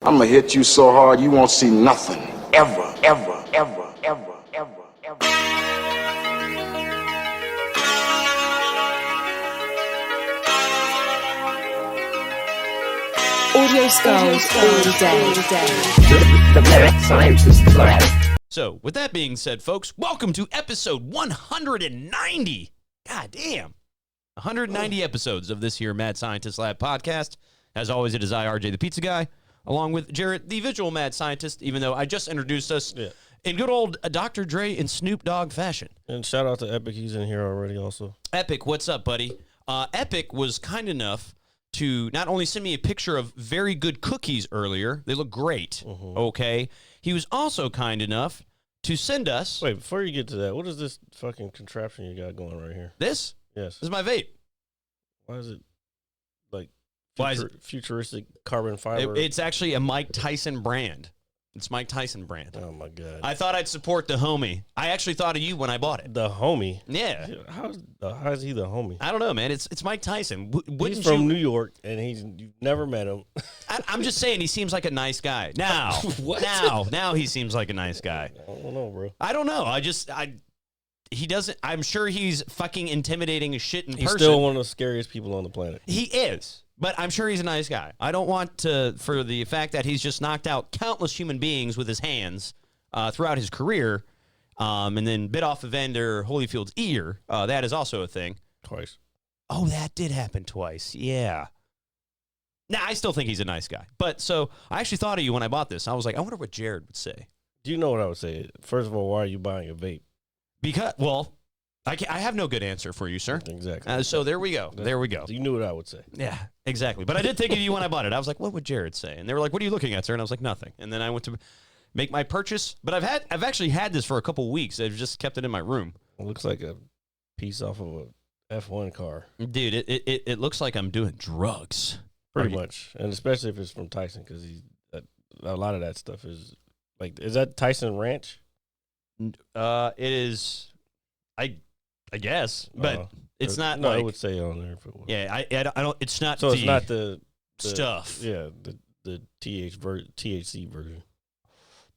I'm gonna hit you so hard you won't see nothing. Ever, ever, ever, ever, ever, ever. Audio skulls all day. The lyric scientist lab. So, with that being said, folks, welcome to episode 190. God damn. 190 episodes of this here Mad Scientist Lab podcast. As always, it is I, RJ, the pizza guy, along with Jarrett, the visual mad scientist, even though I just introduced us in good old Dr. Dre and Snoop Dogg fashion. And shout out to Epic, he's in here already also. Epic, what's up, buddy? Epic was kind enough to not only send me a picture of very good cookies earlier, they look great, okay? He was also kind enough to send us... Wait, before you get to that, what is this fucking contraption you got going right here? This? Yes. This is my vape. Why is it like futuristic carbon fiber? It's actually a Mike Tyson brand. It's Mike Tyson brand. Oh, my God. I thought I'd support the homie. I actually thought of you when I bought it. The homie? Yeah. How is he the homie? I don't know, man. It's Mike Tyson. He's from New York, and you've never met him. I'm just saying he seems like a nice guy. Now. What? Now he seems like a nice guy. I don't know, bro. I don't know. He doesn't. I'm sure he's fucking intimidating as shit in person. He's still one of the scariest people on the planet. He is. But I'm sure he's a nice guy. I don't want to, for the fact that he's just knocked out countless human beings with his hands throughout his career, and then bit off Evander Holyfield's ear. That is also a thing. Twice. Oh, that did happen twice. Yeah. Nah, I still think he's a nice guy. But so I actually thought of you when I bought this. I was like, I wonder what Jared would say. Do you know what I would say? First of all, why are you buying a vape? Because, well, I have no good answer for you, sir. Exactly. So there we go. There we go. You knew what I would say. Yeah, exactly. But I did think of you when I bought it. I was like, what would Jared say? And they were like, what are you looking at, sir? And I was like, nothing. And then I went to make my purchase. But I've actually had this for a couple weeks. I've just kept it in my room. It looks like a piece off of a F1 car. Dude, it looks like I'm doing drugs. Pretty much. And especially if it's from Tyson, because a lot of that stuff is, like, is that Tyson Ranch? It is, I guess, but it's not. No, like, I would say on there if it was. Yeah, I don't. It's not. So it's not the stuff. Yeah, the THC version.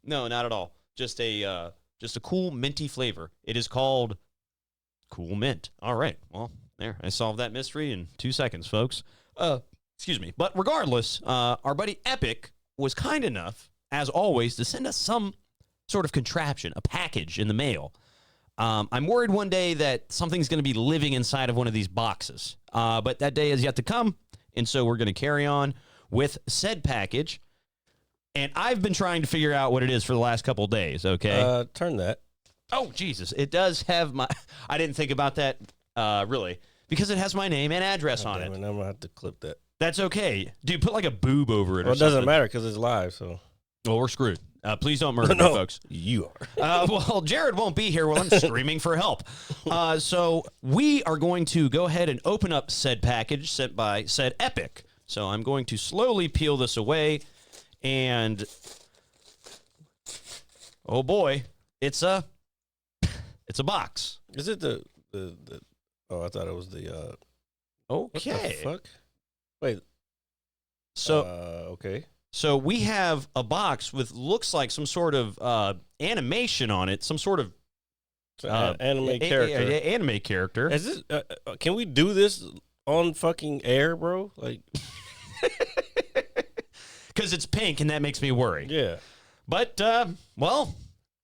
No, not at all. Just a cool minty flavor. It is called Cool Mint. All right. Well, there. I solved that mystery in 2 seconds, folks. Excuse me. But regardless, our buddy Epic was kind enough, as always, to send us some sort of contraption, a package in the mail. I'm worried one day that something's going to be living inside of one of these boxes. But that day is yet to come, and so we're going to carry on with said package. And I've been trying to figure out what it is for the last couple of days, okay? Turn that. Oh, Jesus. It does have my... I didn't think about that, really, because it has my name and address on it. I'm going to have to clip that. That's okay. Dude, put like a boob over it or Well, it something. doesn't matter because it's live, so... Well, we're screwed. Please don't murder me, folks. You are. Well, Jared won't be here while I'm screaming for help. So we are going to go ahead and open up said package sent by said Epic. So I'm going to slowly peel this away, and oh boy, it's a box. Is it the oh, I thought it was the Okay. What the fuck? Wait. So okay. So we have a box with looks like some sort of animation on it, some sort of anime character. Anime character. Is this? Can we do this on fucking air, bro? Like, because it's pink and that makes me worry. yeah. But well,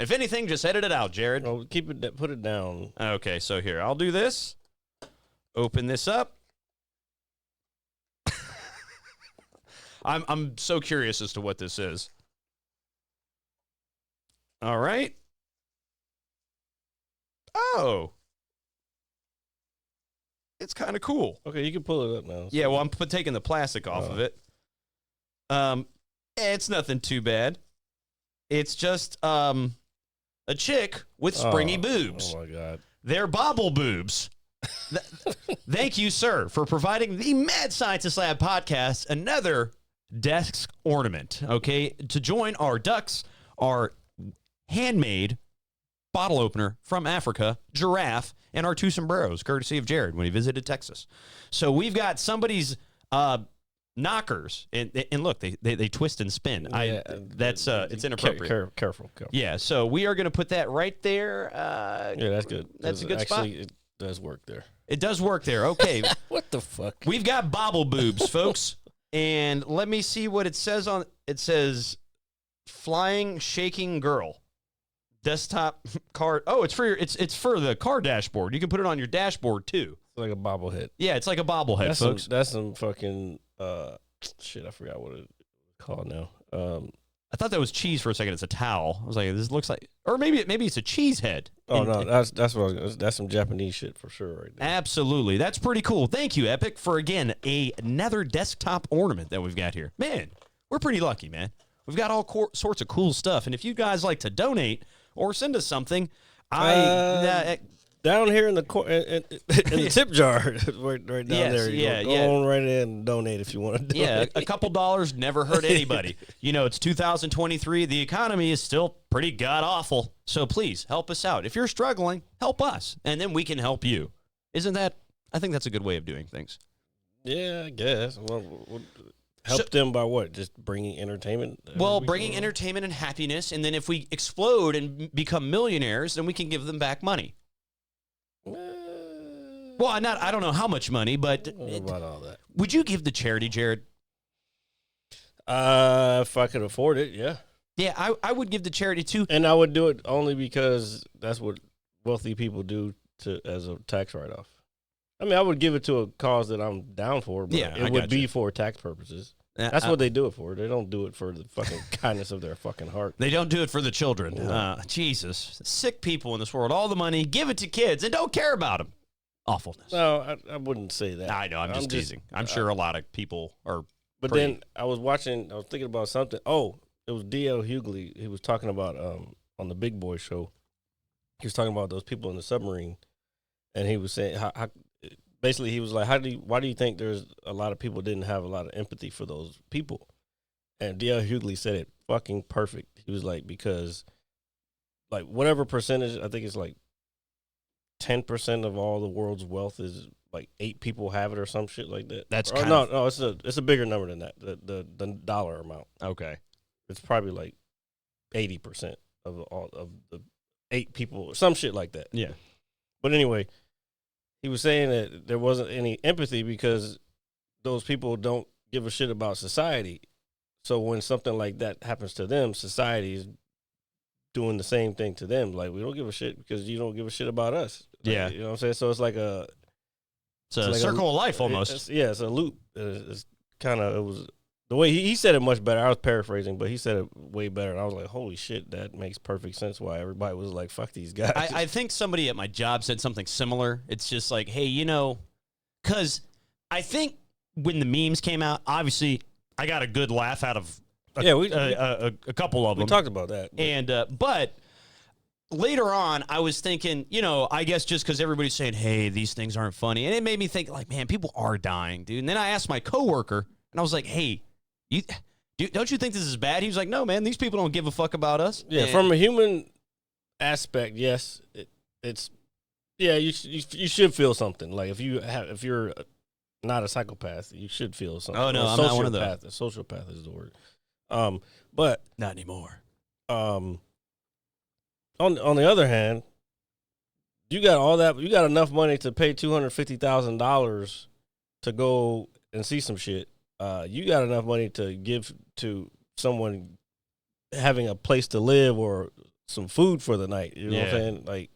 if anything, just edit it out, Jared. Oh, put it down. Okay, so here I'll do this. Open this up. I'm so curious as to what this is. All right. Oh. It's kind of cool. Okay, you can pull it up now. Yeah, well, I'm taking the plastic off of it. It's nothing too bad. It's just a chick with springy boobs. Oh my God. They're bobble boobs. Thank you, sir, for providing the Mad Scientist Lab podcast another desk ornament, okay? To join our ducks, our handmade bottle opener from Africa, giraffe, and our two sombreros, courtesy of Jared when he visited Texas. So we've got somebody's knockers, and look, they twist and spin. It's inappropriate. Careful. Yeah, so we are going to put that right there. Yeah, that's good. That's a good spot. It does work there. It does work there. Okay. What the fuck? We've got bobble boobs, folks. And let me see what it says on it. Says flying shaking girl. Desktop card. Oh, it's for the car dashboard. You can put it on your dashboard too. It's like a bobblehead. Yeah, it's like a bobblehead, folks. That's some fucking shit, I forgot what it's called now. I thought that was cheese for a second. It's a towel. I was like, this looks like, or maybe it's a cheese head. Oh no, that's what I was. That's some Japanese shit for sure, right there. Absolutely, that's pretty cool. Thank you, Epic, for again another desktop ornament that we've got here. Man, we're pretty lucky, man. We've got all sorts of cool stuff, and if you guys like to donate or send us something, down here in the in the tip jar, right down there. Go on right in and donate if you want to donate. Yeah, a couple dollars never hurt anybody. It's 2023. The economy is still pretty god-awful. So please, help us out. If you're struggling, help us, and then we can help you. Isn't that, I think that's a good way of doing things. Yeah, I guess. Well, help them by what? Just bringing entertainment? Well, bringing entertainment and happiness, and then if we explode and become millionaires, then we can give them back money. Well, I don't know how much money, but about all that. Would you give to charity, Jared? If I could afford it, yeah. Yeah, I would give to charity too. And I would do it only because that's what wealthy people do as a tax write-off. I mean, I would give it to a cause that I'm down for, but it would be for tax purposes. That's what they do it for. They don't do it for the fucking kindness of their fucking heart. They don't do it for the children. Yeah. Jesus. Sick people in this world. All the money, give it to kids and don't care about them. Awfulness. No, I wouldn't say that. I know. I'm just teasing. I'm sure a lot of people are. But then I was thinking about something. Oh, it was D.L. Hughley. He was talking about on the Big Boy show. He was talking about those people in the submarine. And he was saying, how basically, he was like, why do you think there's a lot of people didn't have a lot of empathy for those people? And D.L. Hughley said it fucking perfect. He was like, because, like, whatever percentage, I think it's like 10% of all the world's wealth is like 8 people have it or some shit like that. That's no, it's a bigger number than that. The dollar amount. Okay, it's probably like 80% of all of the 8 people, some shit like that. Yeah, but anyway. He was saying that there wasn't any empathy because those people don't give a shit about society. So when something like that happens to them, society is doing the same thing to them. Like, we don't give a shit because you don't give a shit about us. Like, yeah. You know what I'm saying? So it's like a circle of life almost. It's a loop. It's kind of, it was, the way he said it much better. I was paraphrasing, but he said it way better. And I was like, holy shit, that makes perfect sense why everybody was like, fuck these guys. I think somebody at my job said something similar. It's just like, hey, because I think when the memes came out, obviously I got a good laugh out of a couple of them. We talked about that. But later on, I was thinking, I guess just because everybody's saying, hey, these things aren't funny. And it made me think, like, man, people are dying, dude. And then I asked my coworker, and I was like, hey, don't you think this is bad? He was like, no, man, these people don't give a fuck about us. Yeah, from a human aspect, yes, it's you should feel something. Like if you're not a psychopath, you should feel something. Oh no, I'm not one of those. A sociopath is the word. But not anymore. On the other hand, you got all that. You got enough money to pay $250,000 to go and see some shit. You got enough money to give to someone having a place to live or some food for the night. You know what I'm saying? Like,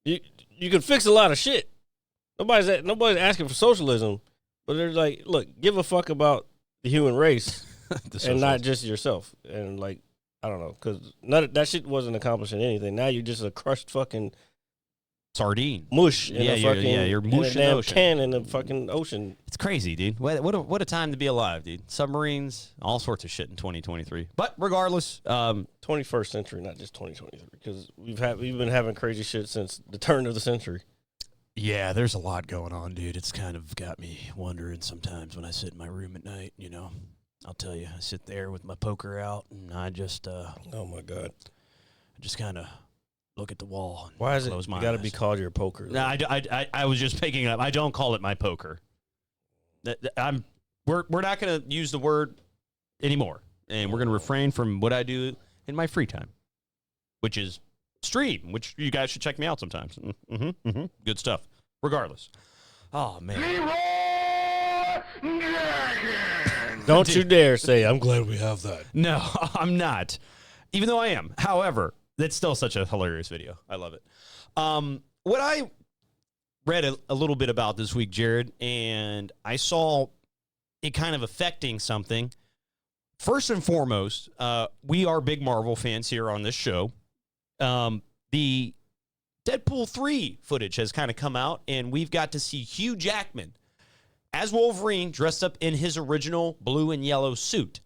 you can fix a lot of shit. Nobody's asking for socialism, but they're like, look, give a fuck about the human race and not just yourself. And like, I don't know, because that shit wasn't accomplishing anything. Now you're just a crushed fucking sardine mush in you're mush in the ocean. Can in the fucking ocean. It's crazy, dude. What a time to be alive, dude. Submarines, all sorts of shit in 2023. But regardless, 21st century, not just 2023, because we've been having crazy shit since the turn of the century. Yeah, there's a lot going on, dude. It's kind of got me wondering sometimes when I sit in my room at night. I'll tell you, I sit there with my poker out, and I just oh my god, I just kind of look at the wall. And why is it you got to be called your poker? No, I was just picking up. I don't call it my poker. I'm we're not going to use the word anymore, and we're going to refrain from what I do in my free time, which is stream, which you guys should check me out sometimes. Good stuff. Regardless. Oh, man. Don't you dare say, I'm glad we have that. No, I'm not. Even though I am. However, that's still such a hilarious video. I love it. What I read a little bit about this week, Jared, and I saw it kind of affecting something. First and foremost, we are big Marvel fans here on this show. The Deadpool 3 footage has kind of come out, and we've got to see Hugh Jackman as Wolverine dressed up in his original blue and yellow suit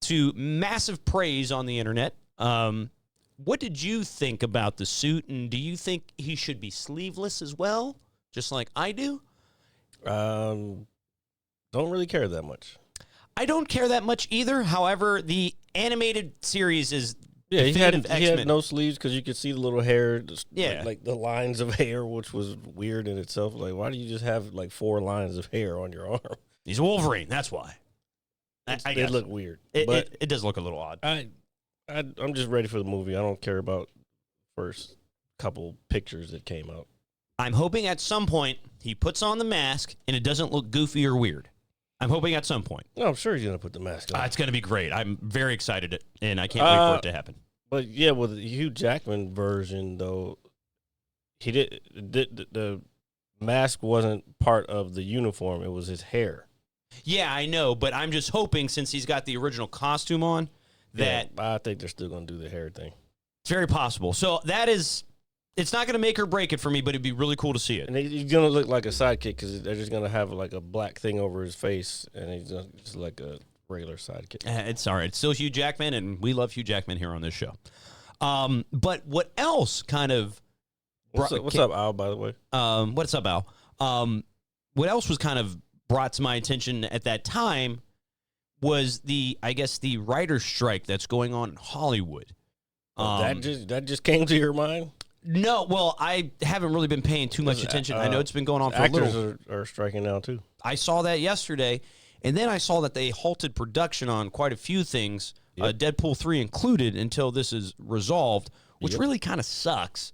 to massive praise on the internet. What did you think about the suit, and do you think he should be sleeveless as well, just like I do? Don't really care that much. I don't care that much either. However, the animated series is he definitive had X-Men. no sleeves because you could see the little hair, Yeah. like the lines of hair, which was weird in itself. Like, why do you just have like 4 lines of hair on your arm? He's Wolverine, that's why. It looked weird. It does look a little odd. I'm just ready for the movie. I don't care about first couple pictures that came out. I'm hoping at some point he puts on the mask and it doesn't look goofy or weird. I'm hoping at some point. No, I'm sure he's gonna put the mask on. It's going to be great. I'm very excited, and I can't wait for it to happen. But yeah, with the Hugh Jackman version though, he did the mask wasn't part of the uniform. It was his hair. Yeah, I know, but I'm just hoping since he's got the original costume on that I think they're still gonna do the hair thing. it's very possible. So that is, it's not going to make or break it for me, but it'd be really cool to see it. And he's gonna look like a sidekick because they're just gonna have like a black thing over his face, and he's just like a regular sidekick. It's all right. It's still Hugh Jackman, and we love Hugh Jackman here on this show. But what else kind of... What's up, Al, by the way? What's up, Al? What else was kind of brought to my attention at that time was the writer's strike that's going on in Hollywood. That just came to your mind? No, well, I haven't really been paying too much attention. I know it's been going on for a little. Actors are striking now, too. I saw that yesterday, and then I saw that they halted production on quite a few things, Deadpool 3 included, until this is resolved, which really kind of sucks.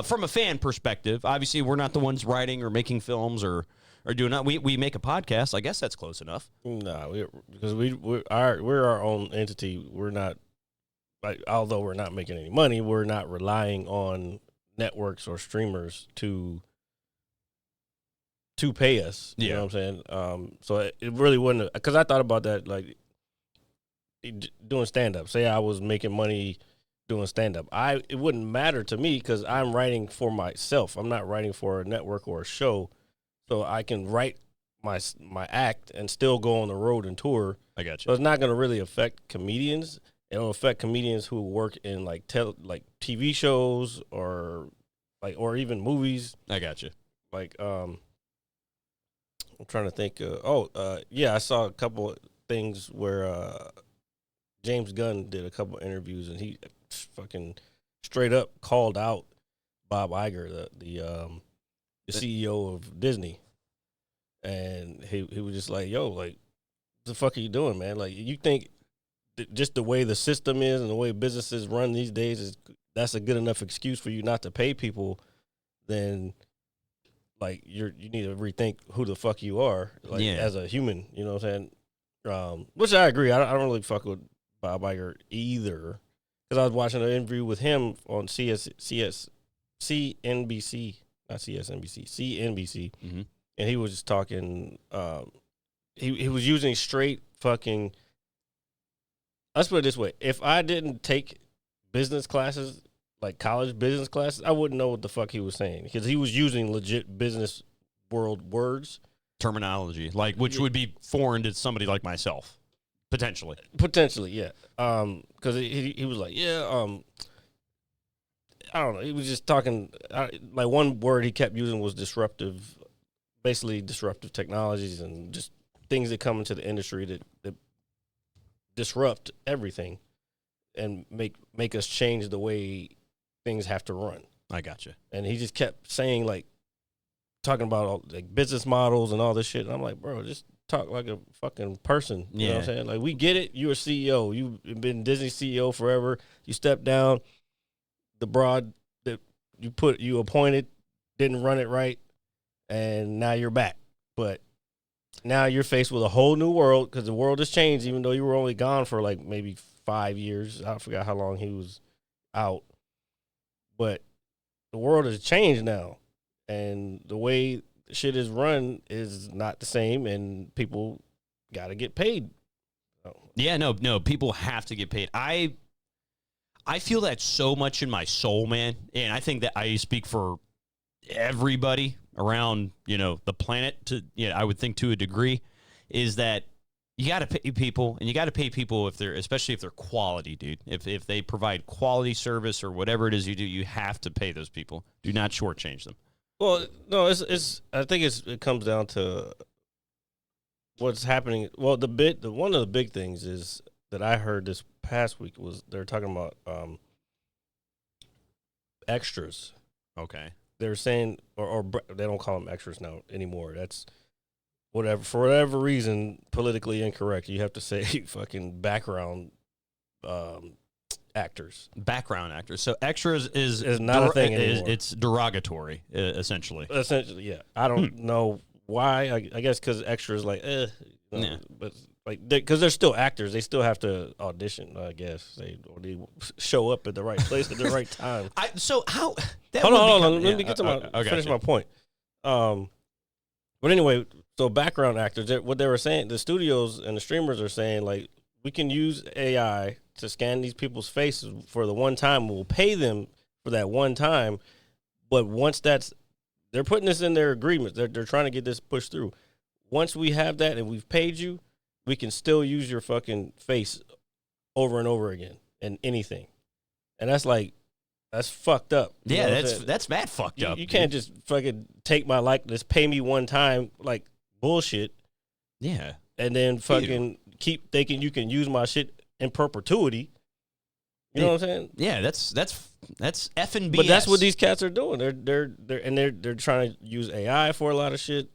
From a fan perspective, obviously, we're not the ones writing or making films or doing that. We make a podcast. I guess that's close enough. No, because we're our own entity. We're not, although we're not making any money, we're not relying on networks or streamers to pay us. You know what I'm saying? So it really wouldn't, because I thought about that, like doing stand-up. Say I was making money doing stand-up. It wouldn't matter to me because I'm writing for myself. I'm not writing for a network or a show. So I can write my act and still go on the road and tour. I got you. So it's not going to really affect comedians. It'll affect comedians who work in like TV shows or even movies. I got you. Like I'm trying to think. I saw a couple things where James Gunn did a couple interviews and he fucking straight up called out Bob Iger, the CEO of Disney, and he was just like, "Yo, like, what the fuck are you doing, man? Like, you think just the way the system is and the way businesses run these days that's a good enough excuse for you not to pay people? Then, like, you need to rethink who the fuck you are, like, as a human. You know what I'm saying? Which I agree. I don't really fuck with Bob Iger either, because I was watching an interview with him on CNBC, not CSNBC, CNBC, and he was just talking. He was using straight fucking. Let's put it this way: if I didn't take business classes, like college business classes, I wouldn't know what the fuck he was saying, because he was using legit business world words, terminology, like which would be foreign to somebody like myself, potentially. Yeah. Because he was like, I don't know. He was just talking. Like, one word he kept using was disruptive, basically disruptive technologies and just things that come into the industry that disrupt everything and make us change the way things have to run. I gotcha. And he just kept saying, like, talking about all, like, business models and all this shit. And I'm like, bro, just talk like a fucking person. You know what I'm Yeah. saying? Like, we get it. You're a CEO. You've been Disney CEO forever. You stepped down. The broad that you appointed didn't run it right, and now you're back. But now you're faced with a whole new world because the world has changed, even though you were only gone for like maybe 5 years. I forgot how long he was out. But the world has changed now, and the way shit is run is not the same, and people got to get paid. Yeah, no, people have to get paid. I feel that so much in my soul, man, and I think that I speak for everybody around, the planet I would think to a degree, is that you got to pay people, and you got to pay people especially if they're quality, dude. If they provide quality service or whatever it is you do, you have to pay those people. Do not shortchange them. Well, no, I think it comes down to what's happening. Well, one of the big things is that I heard this past week was they're talking about extras. Okay. They're saying, or they don't call them extras now anymore. That's whatever, for whatever reason, politically incorrect. You have to say fucking background actors. Background actors. So extras is not a thing anymore. It's derogatory, essentially. Essentially, yeah. I don't know why. I guess because extras Yeah. but like because they're still actors, they still have to audition. I guess they show up at the right place at the right time. So how? Hold on. Let me get to finish my point. But anyway, so background actors, what they were saying, the studios and the streamers are saying, like, we can use AI to scan these people's faces for the one time. We'll pay them for that one time. But once they're putting this in their agreements. They're trying to get this pushed through. Once we have that and we've paid you, we can still use your fucking face over and over again in anything. And that's fucked up. You know what I'm saying? That's mad fucked up. You can't just fucking take my likeness, pay me one time, like bullshit. Yeah. And then fucking keep thinking you can use my shit in perpetuity. You know what I'm saying? Yeah, that's effing BS. But that's what these cats are doing. They're trying to use AI for a lot of shit.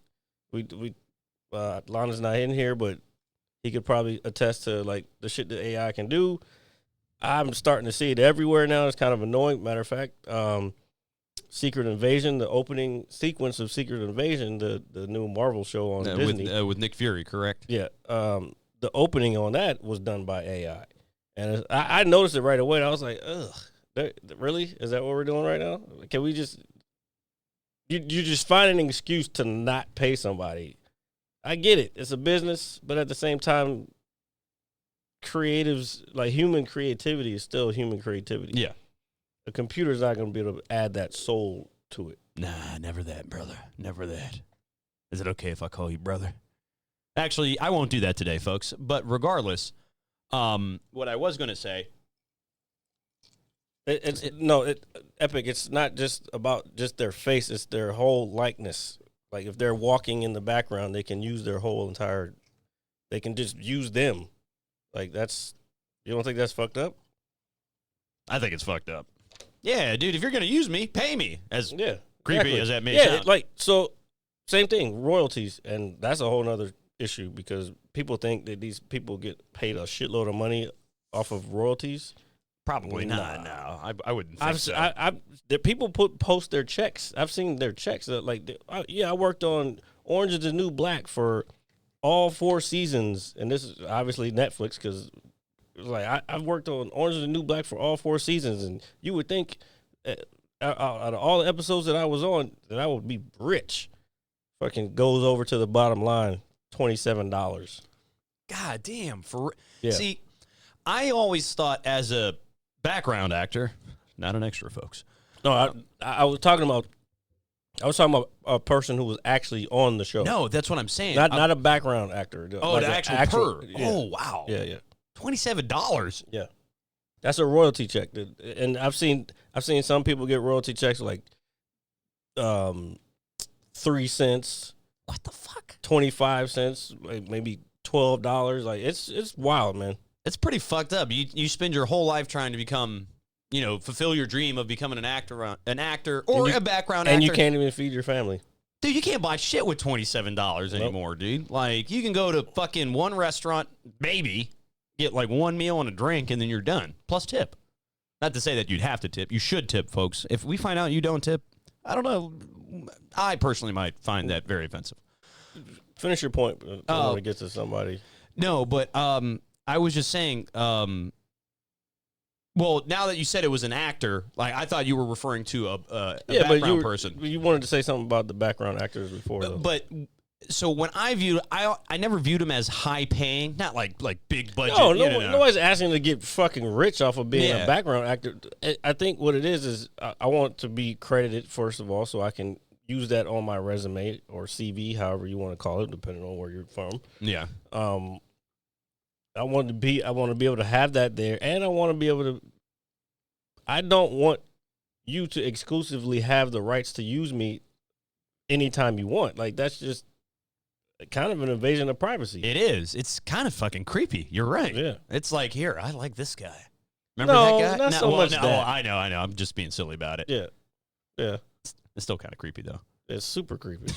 Lana's not in here, but he could probably attest to like the shit that AI can do. I'm starting to see it everywhere now. It's kind of annoying. Matter of fact, Secret Invasion, the opening sequence of Secret Invasion, the new Marvel show on Disney. With Nick Fury, correct? Yeah. The opening on that was done by AI. And I noticed it right away. And I was like, ugh, really? Is that what we're doing right now? Can we just... You just find an excuse to not pay somebody. I get it. It's a business, but at the same time, creatives, like human creativity is still human creativity. Yeah. The computer's not going to be able to add that soul to it. Nah, never that, brother. Never that. Is it okay if I call you brother? Actually, I won't do that today, folks. But regardless, what I was going to say... Epic, it's not just about just their face, it's their whole likeness. Like, if they're walking in the background, they can use their whole entire... They can just use them. Like, that's... You don't think that's fucked up? I think it's fucked up. Yeah, dude, if you're going to use me, pay me. As creepy exactly. as that may sound. So, same thing, royalties. And that's a whole nother issue because people think that these people get paid a shitload of money off of royalties. Probably not. No, I wouldn't think so. People post their checks. I've seen their checks. I worked on Orange is the New Black for all 4 seasons. And this is obviously Netflix because... Like, I've worked on Orange is the New Black for all 4 seasons, and you would think out of all the episodes that I was on that I would be rich. Fucking goes over to the bottom line, $27. God damn. Yeah. See, I always thought as a background actor, not an extra, folks. No, I was talking about a person who was actually on the show. No, that's what I'm saying. Not a background actor. Oh, like the actual per. Yeah. Oh, wow. Yeah. $27. Yeah, that's a royalty check, and I've seen some people get royalty checks like 3 cents. What the fuck? 25 cents, like maybe $12. Like it's wild, man. It's pretty fucked up. You spend your whole life trying to become, fulfill your dream of becoming an actor or a background actor, and you can't even feed your family. Dude, you can't buy shit with $27 anymore, dude. Like, you can go to fucking one restaurant, maybe, get like one meal and a drink, and then you're done. Plus tip. Not to say that you'd have to tip. You should tip, folks. If we find out you don't tip, I don't know. I personally might find that very offensive. Finish your point. I want to get to somebody. No, but I was just saying, well, now that you said it was an actor, like I thought you were referring to a background person. You wanted to say something about the background actors before, though. But so when I viewed, I never viewed him as high paying, not like big budget. No, nobody's asking to get fucking rich off of being a background actor. I think what it is I want to be credited first of all, so I can use that on my resume or CV, however you want to call it, depending on where you're from. Yeah. I want to be able to have that there, and I want to be able to. I don't want you to exclusively have the rights to use me anytime you want. Like, that's just kind of an invasion of privacy. It is. It's kind of fucking creepy. You're right. Yeah. It's like, here, I like this guy. Remember that guy? Not so much that. I know. I'm just being silly about it. Yeah. Yeah. It's still kind of creepy, though. It's super creepy.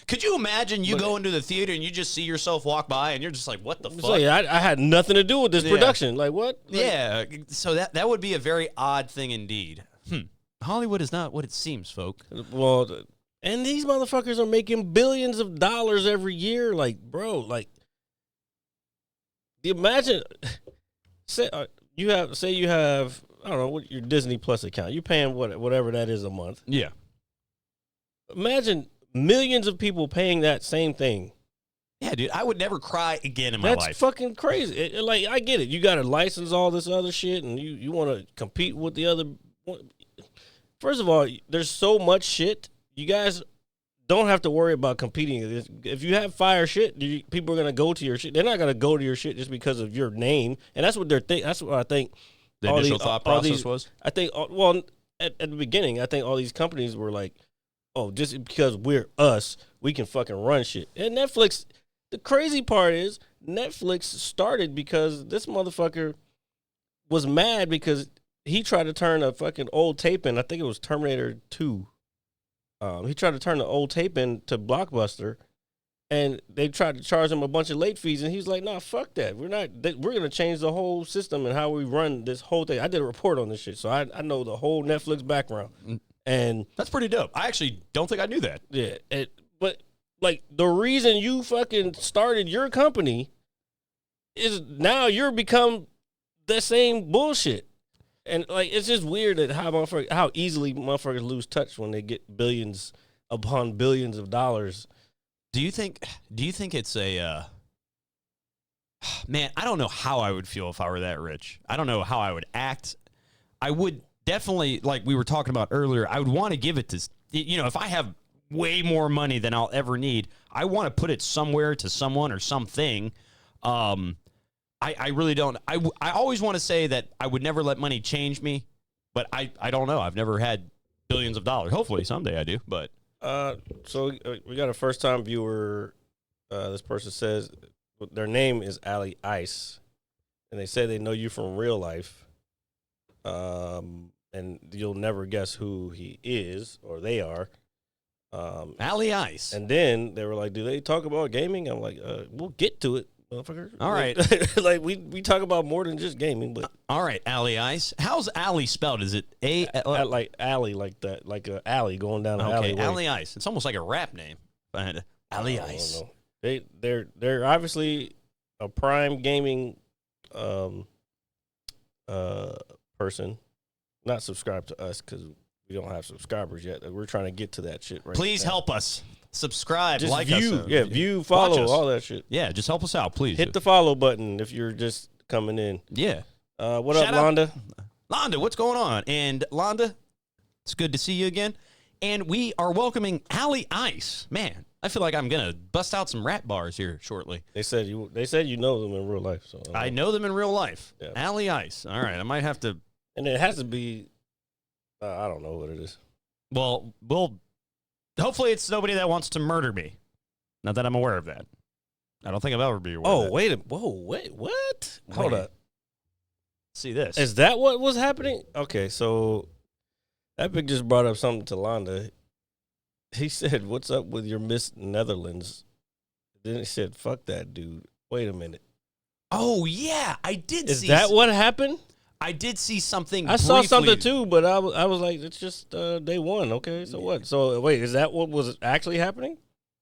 Could you imagine you go into the theater and you just see yourself walk by and you're just like, what the fuck? So, I had nothing to do with this production. Like, what? Like, yeah. So that would be a very odd thing indeed. Hollywood is not what it seems, folk. Well, and these motherfuckers are making billions of dollars every year. Like, bro, like, imagine, say you have, I don't know, what your Disney Plus account. You're paying whatever that is a month. Yeah. Imagine millions of people paying that same thing. Yeah, dude, I would never cry again in my life. That's fucking crazy. Like, I get it. You got to license all this other shit, and you want to compete with the other. First of all, there's so much shit. You guys don't have to worry about competing. If you have fire shit, people are going to go to your shit. They're not going to go to your shit just because of your name. And that's what they're thinking. That's what I think. The initial thought process was? I think, well, at the beginning, I think all these companies were like, oh, just because we're us, we can fucking run shit. And Netflix, the crazy part is, Netflix started because this motherfucker was mad because he tried to turn a fucking old tape in. I think it was Terminator 2. He tried to turn the old tape in to Blockbuster, and they tried to charge him a bunch of late fees, and he was like, nah, fuck that. We're going to change the whole system and how we run this whole thing. I did a report on this shit, so I know the whole Netflix background. And that's pretty dope. I actually don't think I knew that. Yeah, but like the reason you fucking started your company is now you're become the same bullshit. And like it's just weird that how easily motherfuckers lose touch when they get billions upon billions of dollars. Do you think it's a man, I don't know how I would feel if I were that rich. I don't know how I would act. I would definitely, like we were talking about earlier, I would want to give it to, if I have way more money than I'll ever need, I want to put it somewhere to someone or something. I really don't. I always want to say that I would never let money change me, but I don't know. I've never had billions of dollars. Hopefully someday I do, but. So we got a first-time viewer. This person says their name is Allie Ice, and they say they know you from real life. And you'll never guess who he is or they are. Allie Ice. And then they were like, do they talk about gaming? I'm like, we'll get to it, motherfucker. All right. Like, we talk about more than just gaming. But all right, Allie Ice. How's Allie spelled? Is it like alley, like that, like an alley going down an alleyway. Allie Ice. It's almost like a rap name. Allie Ice. They're obviously a prime gaming person. Not subscribed to us because we don't have subscribers yet. We're trying to get to that shit right Please now. help us. Subscribe, just like view, us. View, follow, all that shit. Yeah, just help us out, please. Hit the follow button if you're just coming in. Yeah. What up, Londa? Londa, what's going on? And Londa, it's good to see you again. And we are welcoming Allie Ice. Man, I feel like I'm gonna bust out some rap bars here shortly. They said you know them in real life. So I know them in real life. Yeah. Allie Ice. All right, I might have to. And it has to be. I don't know what it is. Well, hopefully it's nobody that wants to murder me. Not that I'm aware of that. I don't think I've ever been aware of that. Wait, what? Hold up. See this. Is that what was happening? Okay, so Epic just brought up something to Londa. he said, "What's up with your Miss Netherlands?" Then he said, "Fuck that dude." Wait a minute. Oh yeah, I did. Is that what happened? I did see something. I saw briefly. something too, but I was like, it's just day one. Okay, so what? So wait, is that what was actually happening?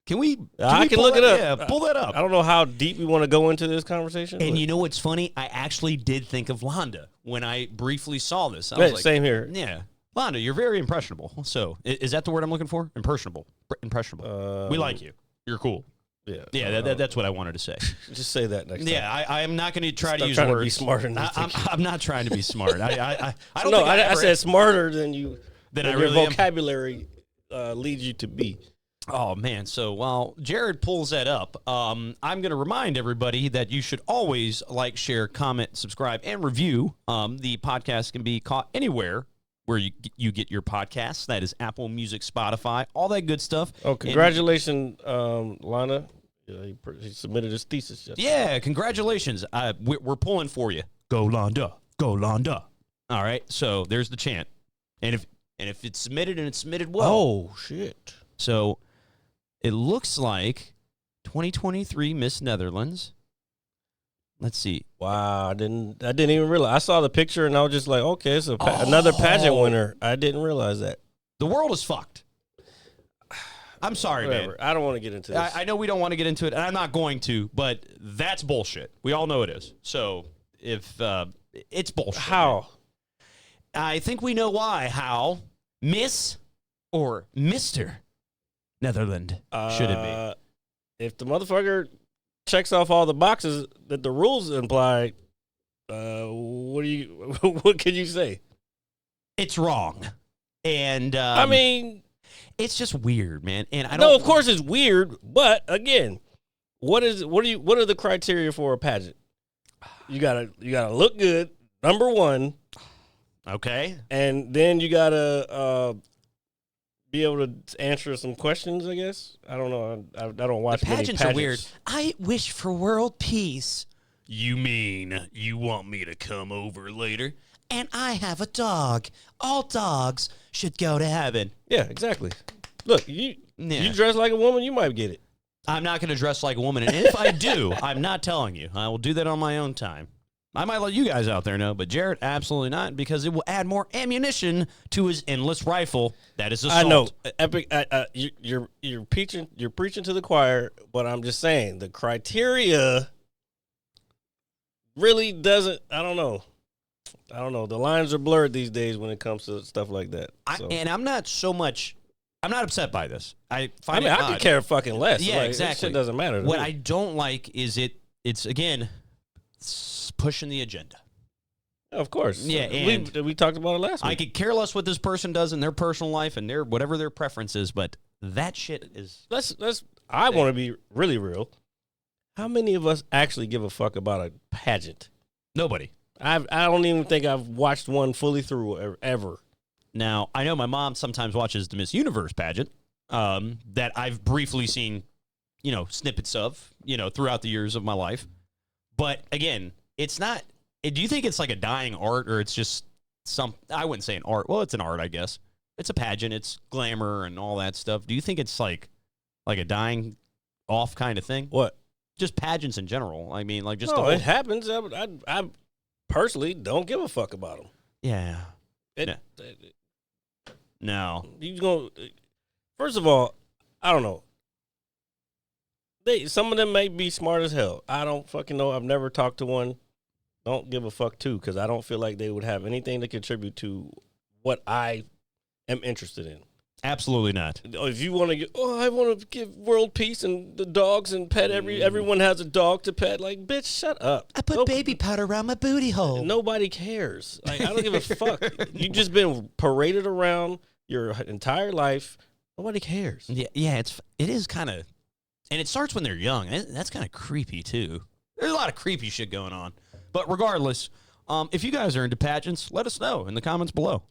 Can we? I can look it up. Yeah, pull that up. I don't know how deep we want to go into this conversation. And but. you know what's funny? I actually did think of Londa when I briefly saw this. I was like, same here. Yeah, Londa, you're very impressionable. So is that the word I'm looking for? Impressionable. Impressionable. We like you. You're cool. Yeah, Yeah, that's what I wanted to say. Just say that next time. Yeah, I am not going to try to use trying words. to be smarter than I'm not trying to be smart. I don't no, think I ever- said smarter than you. Than I your really am. vocabulary leads you to be. Oh, man. So while Jared pulls that up, I'm going to remind everybody that you should always like, share, comment, subscribe, and review. The podcast can be caught anywhere where you get your podcasts. That is Apple Music, Spotify, all that good stuff. Oh, congratulations, Lana. He submitted his thesis yesterday. Yeah, congratulations. We're pulling for you. Go Londa. Go Londa. All right, so there's the chant. And if it's submitted and it's submitted well. Oh, shit. So it looks like 2023 Miss Netherlands. Let's see. Wow, I didn't even realize. I saw the picture and I was just like, okay, it's another pageant winner. I didn't realize that. The world is fucked. I'm sorry, Whatever. man. I don't want to get into this. I know we don't want to get into it, and I'm not going to, but that's bullshit. We all know it is. So if it's bullshit. How? I think we know why. How? Miss or Mr. Netherland should it be? If the motherfucker checks off all the boxes that the rules imply, what can you say? It's wrong. And I mean, it's just weird, man. And I don't. no, of course it's weird, but again, what are the criteria for a pageant? You gotta look good, number one. Okay. And then you gotta be able to answer some questions, I guess. I don't know. I don't watch The many pageants are weird. I wish for world peace. You mean you want me to come over later? And I have a dog. All dogs should go to heaven. Yeah, exactly. Look, you dress like a woman, you might get it. I'm not going to dress like a woman. And if I do, I'm not telling you. I will do that on my own time. I might let you guys out there know, but Jared, absolutely not, because it will add more ammunition to his endless rifle. That is assault. I know, Epic. You're preaching to the choir, but I'm just saying the criteria really doesn't. I don't know. The lines are blurred these days when it comes to stuff like that. And I'm not so much. I'm not upset by this. I I could care fucking less. Yeah, like, exactly. That shit doesn't matter. What I don't like is it's again pushing the agenda. Of course. Yeah, and we talked about it last week. I could care less what this person does in their personal life and whatever their preference is, but that shit is. I want to be really real. How many of us actually give a fuck about a pageant? Nobody. I don't even think I've watched one fully through ever. Now, I know my mom sometimes watches the Miss Universe pageant that I've briefly seen, snippets of, throughout the years of my life. But again, it's not. Do you think it's like a dying art, or it's just I wouldn't say an art. Well, it's an art, I guess. It's a pageant. It's glamour and all that stuff. Do you think it's like a dying off kind of thing? What? Just pageants in general. I mean, like just no, the whole. It happens. I personally don't give a fuck about them. Yeah. No. You go. First of all, I don't know. Some of them may be smart as hell. I don't fucking know. I've never talked to one. Don't give a fuck too, because I don't feel like they would have anything to contribute to what I am interested in. Absolutely not. If you want to, I want to give world peace and the dogs and pet everyone has a dog to pet. Like, bitch, shut up. I put baby powder around my booty hole. Nobody cares. Like, I don't give a fuck. You just been paraded around your entire life. Nobody cares. Yeah. It is kind of, and it starts when they're young. That's kind of creepy too. There's a lot of creepy shit going on. But regardless, if you guys are into pageants, let us know in the comments below.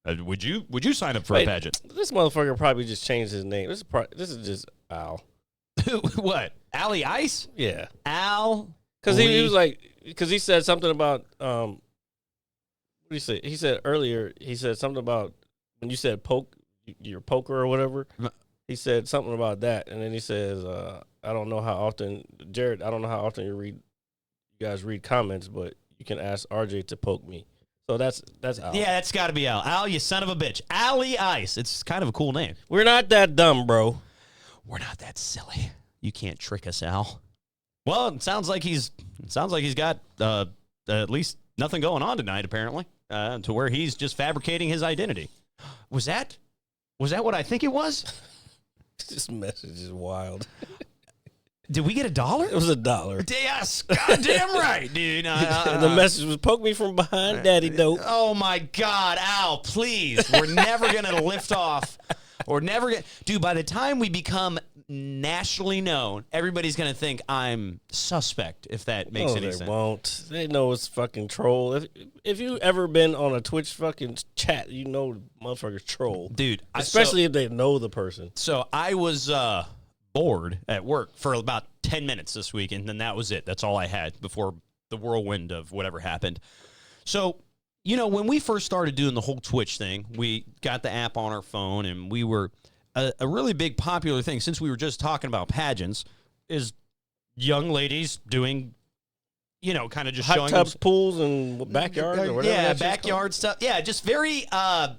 Would you sign up for a pageant? This motherfucker probably just changed his name. This is just Al. What? Allie Ice? Yeah. Al? Because he was like, because he said something about, what did he say? He said earlier, he said something about when you said your poker or whatever. he said something about that, and then he says, I don't know how often, Jared, I don't know how often you guys read comments, but you can ask RJ to poke me. So that's Al. Yeah, that's got to be Al. Al, you son of a bitch. Allie Ice. It's kind of a cool name. We're not that dumb, bro. We're not that silly. You can't trick us, Al. Well, it sounds like he's got at least nothing going on tonight, apparently, to where he's just fabricating his identity. Was that what I think it was? This message is wild. Did we get $1? It was $1. Yes, goddamn right, dude. And the message was, poke me from behind, daddy dope. Oh, my God, Al, please. We're never going to lift off. We're never going to. Dude, by the time we become nationally known, everybody's going to think I'm suspect, if that makes any sense. They won't. They know it's fucking troll. If you ever been on a Twitch fucking chat, you know motherfuckers troll. Dude. Especially if they know the person. So I was bored at work for about 10 minutes this week, and then that was it. That's all I had before the whirlwind of whatever happened. So, you know, when we first started doing the whole Twitch thing, we got the app on our phone, and we were a really big popular thing, since we were just talking about pageants, is young ladies doing, you know, kind of just hot showing tubs, pools, and backyards or whatever. Yeah, backyard stuff. Yeah, just very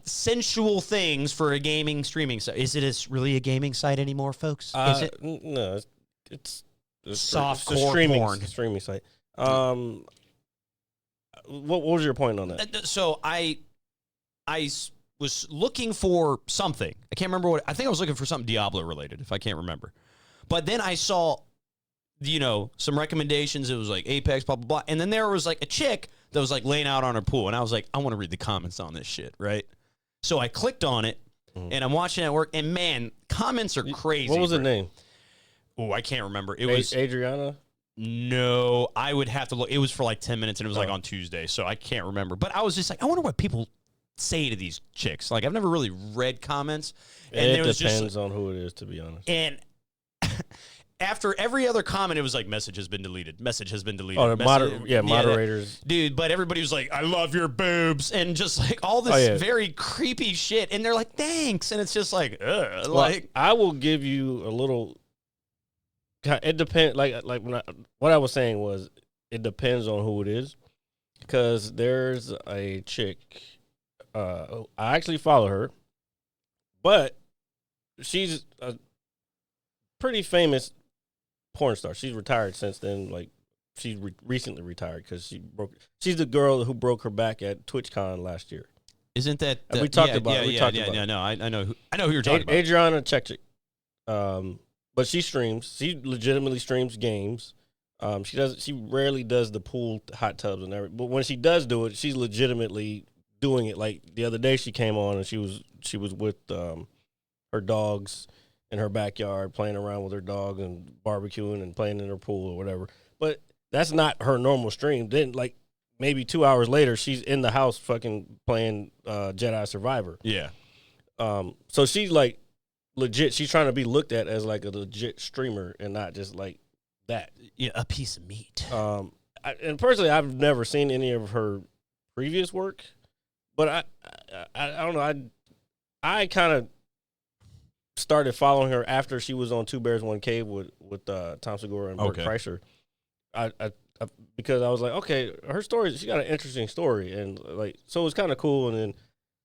sensual things for a gaming streaming site. Is it really a gaming site anymore, folks? Is it? No, it's softcore porn. Streaming site. What was your point on that? So I was looking for something. I can't remember what. I think I was looking for something Diablo related, if I can't remember. But then I saw, you know, some recommendations. It was like Apex, blah, blah, blah. And then there was like a chick that was like laying out on her pool. And I was like, I want to read the comments on this shit, right? So I clicked on it, and I'm watching it at work. And man, comments are crazy. What was the name? Oh, I can't remember. It was Adriana? No, I would have to look. It was for like 10 minutes, and it was like on Tuesday. So I can't remember. But I was just like, I wonder what people say to these chicks. Like, I've never really read comments. And it there was depends on who it is, to be honest. And after every other comment, it was like, message has been deleted. Message has been deleted. Oh, the moderators. Dude, but everybody was like, I love your boobs. And just like all this very creepy shit. And they're like, thanks. And it's just like, ugh. Well, like, I will give you a little. It depends. Like what I was saying was, it depends on who it is. Because there's a chick. I actually follow her. But she's a pretty famous porn star. She's retired since then. Like, she recently retired because she's the girl who broke her back at TwitchCon last year. Isn't that we talked about it? Yeah, no, I know who you're talking about. Adriana Chechik. But she streams. She legitimately streams games. She rarely does the pool hot tubs and everything. But when she does do it, she's legitimately doing it. Like the other day, she came on and she was with her dogs in her backyard, playing around with her dog and barbecuing and playing in her pool or whatever. But that's not her normal stream. Then, like, maybe 2 hours later, she's in the house fucking playing Jedi Survivor. Yeah. So she's like legit. She's trying to be looked at as like a legit streamer and not just like that. Yeah, a piece of meat. And personally, I've never seen any of her previous work, but I don't know. I kind of started following her after she was on Two Bears One Cave with Tom Segura and Bert Kreischer. I because I was like, okay, her story, she got an interesting story, and like, so it was kind of cool. And then,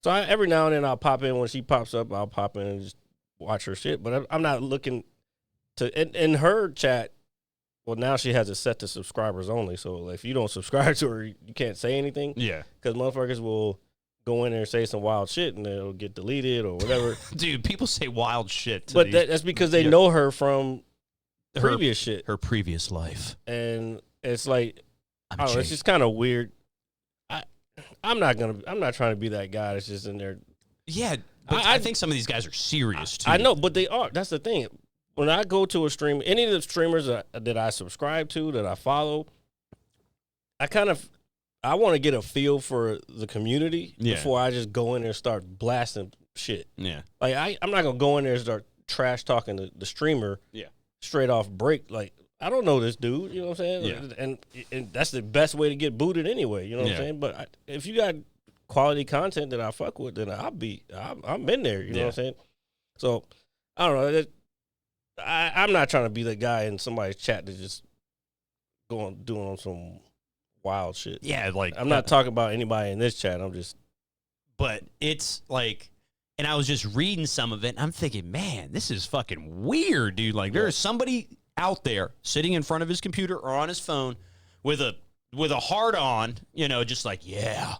so every now and then I'll pop in when she pops up. I'll pop in and just watch her shit. But I'm not looking to in her chat. Well, now she has it set to subscribers only. So if you don't subscribe to her, you can't say anything. Yeah, because motherfuckers will go in there and say some wild shit and it'll get deleted or whatever. Dude, people say wild shit. But that's because they know her from previous shit. Her previous life. And it's like, I don't know, it's just kind of weird. I'm not trying to be that guy that's just in there. Yeah, but I think some of these guys are serious too. I know, but they are. That's the thing. When I go to a stream, any of the streamers that I subscribe to, that I follow, I want to get a feel for the community before I just go in there and start blasting shit. Yeah. Like, I'm not going to go in there and start trash talking the streamer straight off break. Like, I don't know this dude, you know what I'm saying? Yeah. And that's the best way to get booted anyway, you know what I'm saying? But if you got quality content that I fuck with, then I'm in there, you know what I'm saying? So I don't know. I'm not trying to be the guy in somebody's chat that just doing on some wild shit. Yeah, like I'm not talking about anybody in this chat. I'm just. But it's like, and I was just reading some of it, and I'm thinking, man, this is fucking weird, dude. Like, there's somebody out there sitting in front of his computer or on his phone with a hard on, just like, yeah,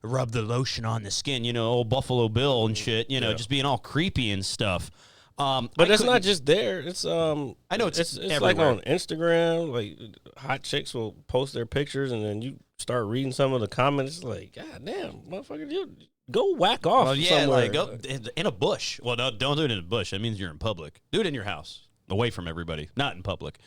rub the lotion on the skin, old Buffalo Bill and shit, just being all creepy and stuff. But it's not just there. It's I know it's like on Instagram. Like hot chicks will post their pictures, and then you start reading some of the comments. It's like, God damn, motherfucker, you go whack off. Well, yeah, somewhere. like go in a bush. Well, no, don't do it in a bush. That means you're in public. Do it in your house, away from everybody, not in public.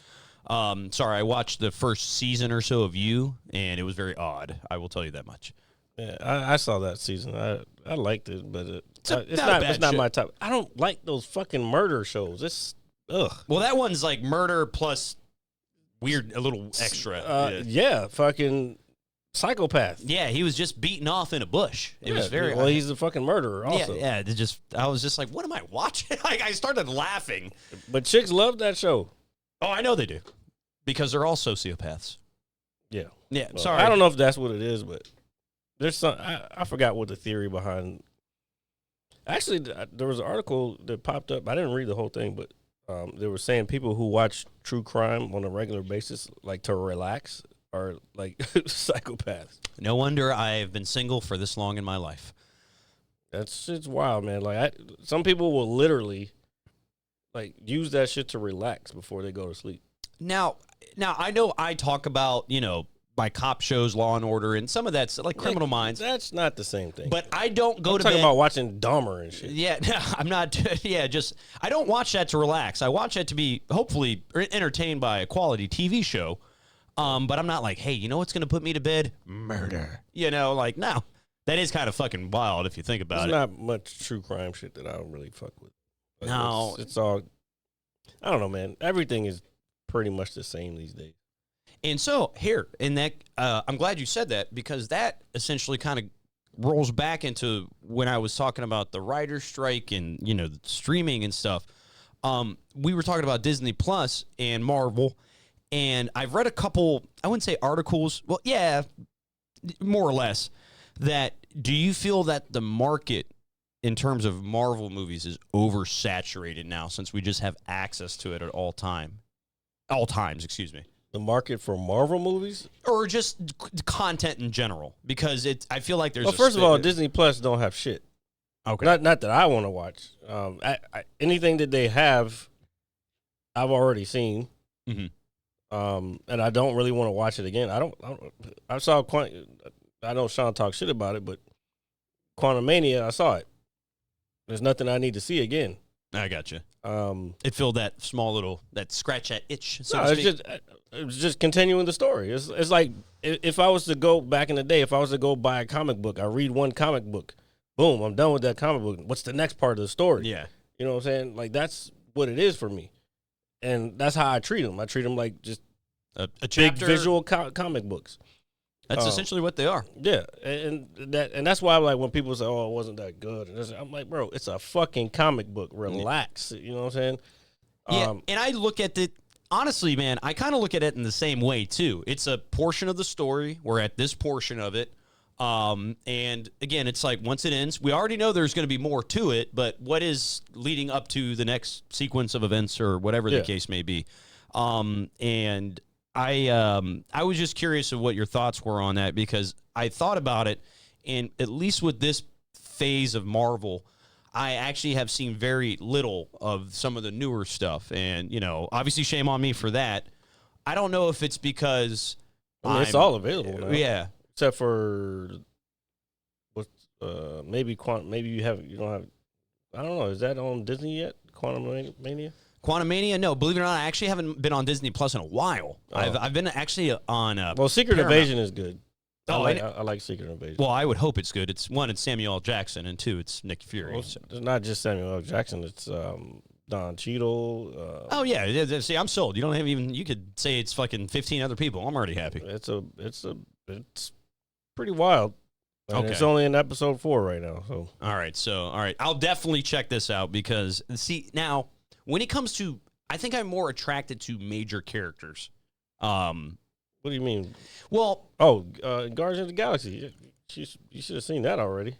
Sorry, I watched the first season or so of You, and it was very odd. I will tell you that much. Yeah, I saw that season. I liked it, but it's not my type. I don't like those fucking murder shows. It's ugh. Well, that one's like murder plus weird, a little extra. Yeah, fucking psychopath. Yeah, he was just beaten off in a bush. It was very well. He's a fucking murderer. Also, yeah. I was just like, what am I watching? Like, I started laughing. But chicks love that show. Oh, I know they do, because they're all sociopaths. Yeah. Yeah. Well, sorry, I don't know if that's what it is, but. There's some. I forgot what the theory behind. Actually, there was an article that popped up. I didn't read the whole thing, but they were saying people who watch true crime on a regular basis, like to relax, are like psychopaths. No wonder I've been single for this long in my life. That's it's wild, man. Like some people will literally like use that shit to relax before they go to sleep. Now I know I talk about my cop shows, Law and Order, and some of that's like Criminal Minds. That's not the same thing. But I don't go I'm to talking bed. about watching Dahmer and shit. Yeah, I'm not. Yeah, just I don't watch that to relax. I watch that to be hopefully entertained by a quality TV show. But I'm not like, hey, you know what's going to put me to bed? Murder. Like, no. That is kind of fucking wild if you think about There's it. not much true crime shit that I don't really fuck with. Like, No. it's all. I don't know, man. Everything is pretty much the same these days. And so here, in that, I'm glad you said that, because that essentially kind of rolls back into when I was talking about the writer's strike and the streaming and stuff. We were talking about Disney Plus and Marvel, and I've read a couple. I wouldn't say articles. Well, yeah, more or less. That do you feel that the market in terms of Marvel movies is oversaturated now, since we just have access to it at all times? Excuse me. The market for Marvel movies, or just content in general, because I feel like there's. Well, first of all, Disney Plus don't have shit. Okay. Not that I want to watch. Anything that they have, I've already seen. Mm-hmm. And I don't really want to watch it again. I saw I know Sean talked shit about it, but Quantumania, I saw it. There's nothing I need to see again. I got you. It filled that small little, that scratch that itch. So it's just continuing the story. It's like if I was to go back in the day, if I was to go buy a comic book, I read one comic book, boom, I'm done with that comic book. What's the next part of the story? Yeah. You know what I'm saying? Like, that's what it is for me. And that's how I treat them. I treat them like just a big chapter, visual comic books. That's essentially what they are. Yeah, and that's why, like, when people say, "Oh, it wasn't that good," I'm like, bro, it's a fucking comic book. Relax. You know what I'm saying? Yeah, and I look at it, honestly, man, I kind of look at it in the same way, too. It's a portion of the story. We're at this portion of it. And, again, it's like once it ends, we already know there's going to be more to it, but what is leading up to the next sequence of events or whatever the case may be? And I was just curious of what your thoughts were on that, because I thought about it, and at least with this phase of Marvel, I actually have seen very little of some of the newer stuff. And, obviously shame on me for that. I don't know if it's because it's all available now. Yeah. Except for maybe you don't have, I don't know, is that on Disney yet? Quantumania? Quantumania? No, believe it or not, I actually haven't been on Disney Plus in a while. Oh. I've been actually on well, Secret Paramount. Invasion is good. Oh, I like Secret Invasion. Well, I would hope it's good. It's one, it's Samuel L. Jackson, and two, it's Nick Fury. Well, it's not just Samuel L. Jackson. It's Don Cheadle. Oh yeah, see, I'm sold. You don't have even. You could say it's fucking 15 other people. I'm already happy. It's pretty wild. And it's only in episode 4 right now. So all right, I'll definitely check this out because see now when it comes to, I think I'm more attracted to major characters. What do you mean? Well, Guardians of the Galaxy. You should have seen that already.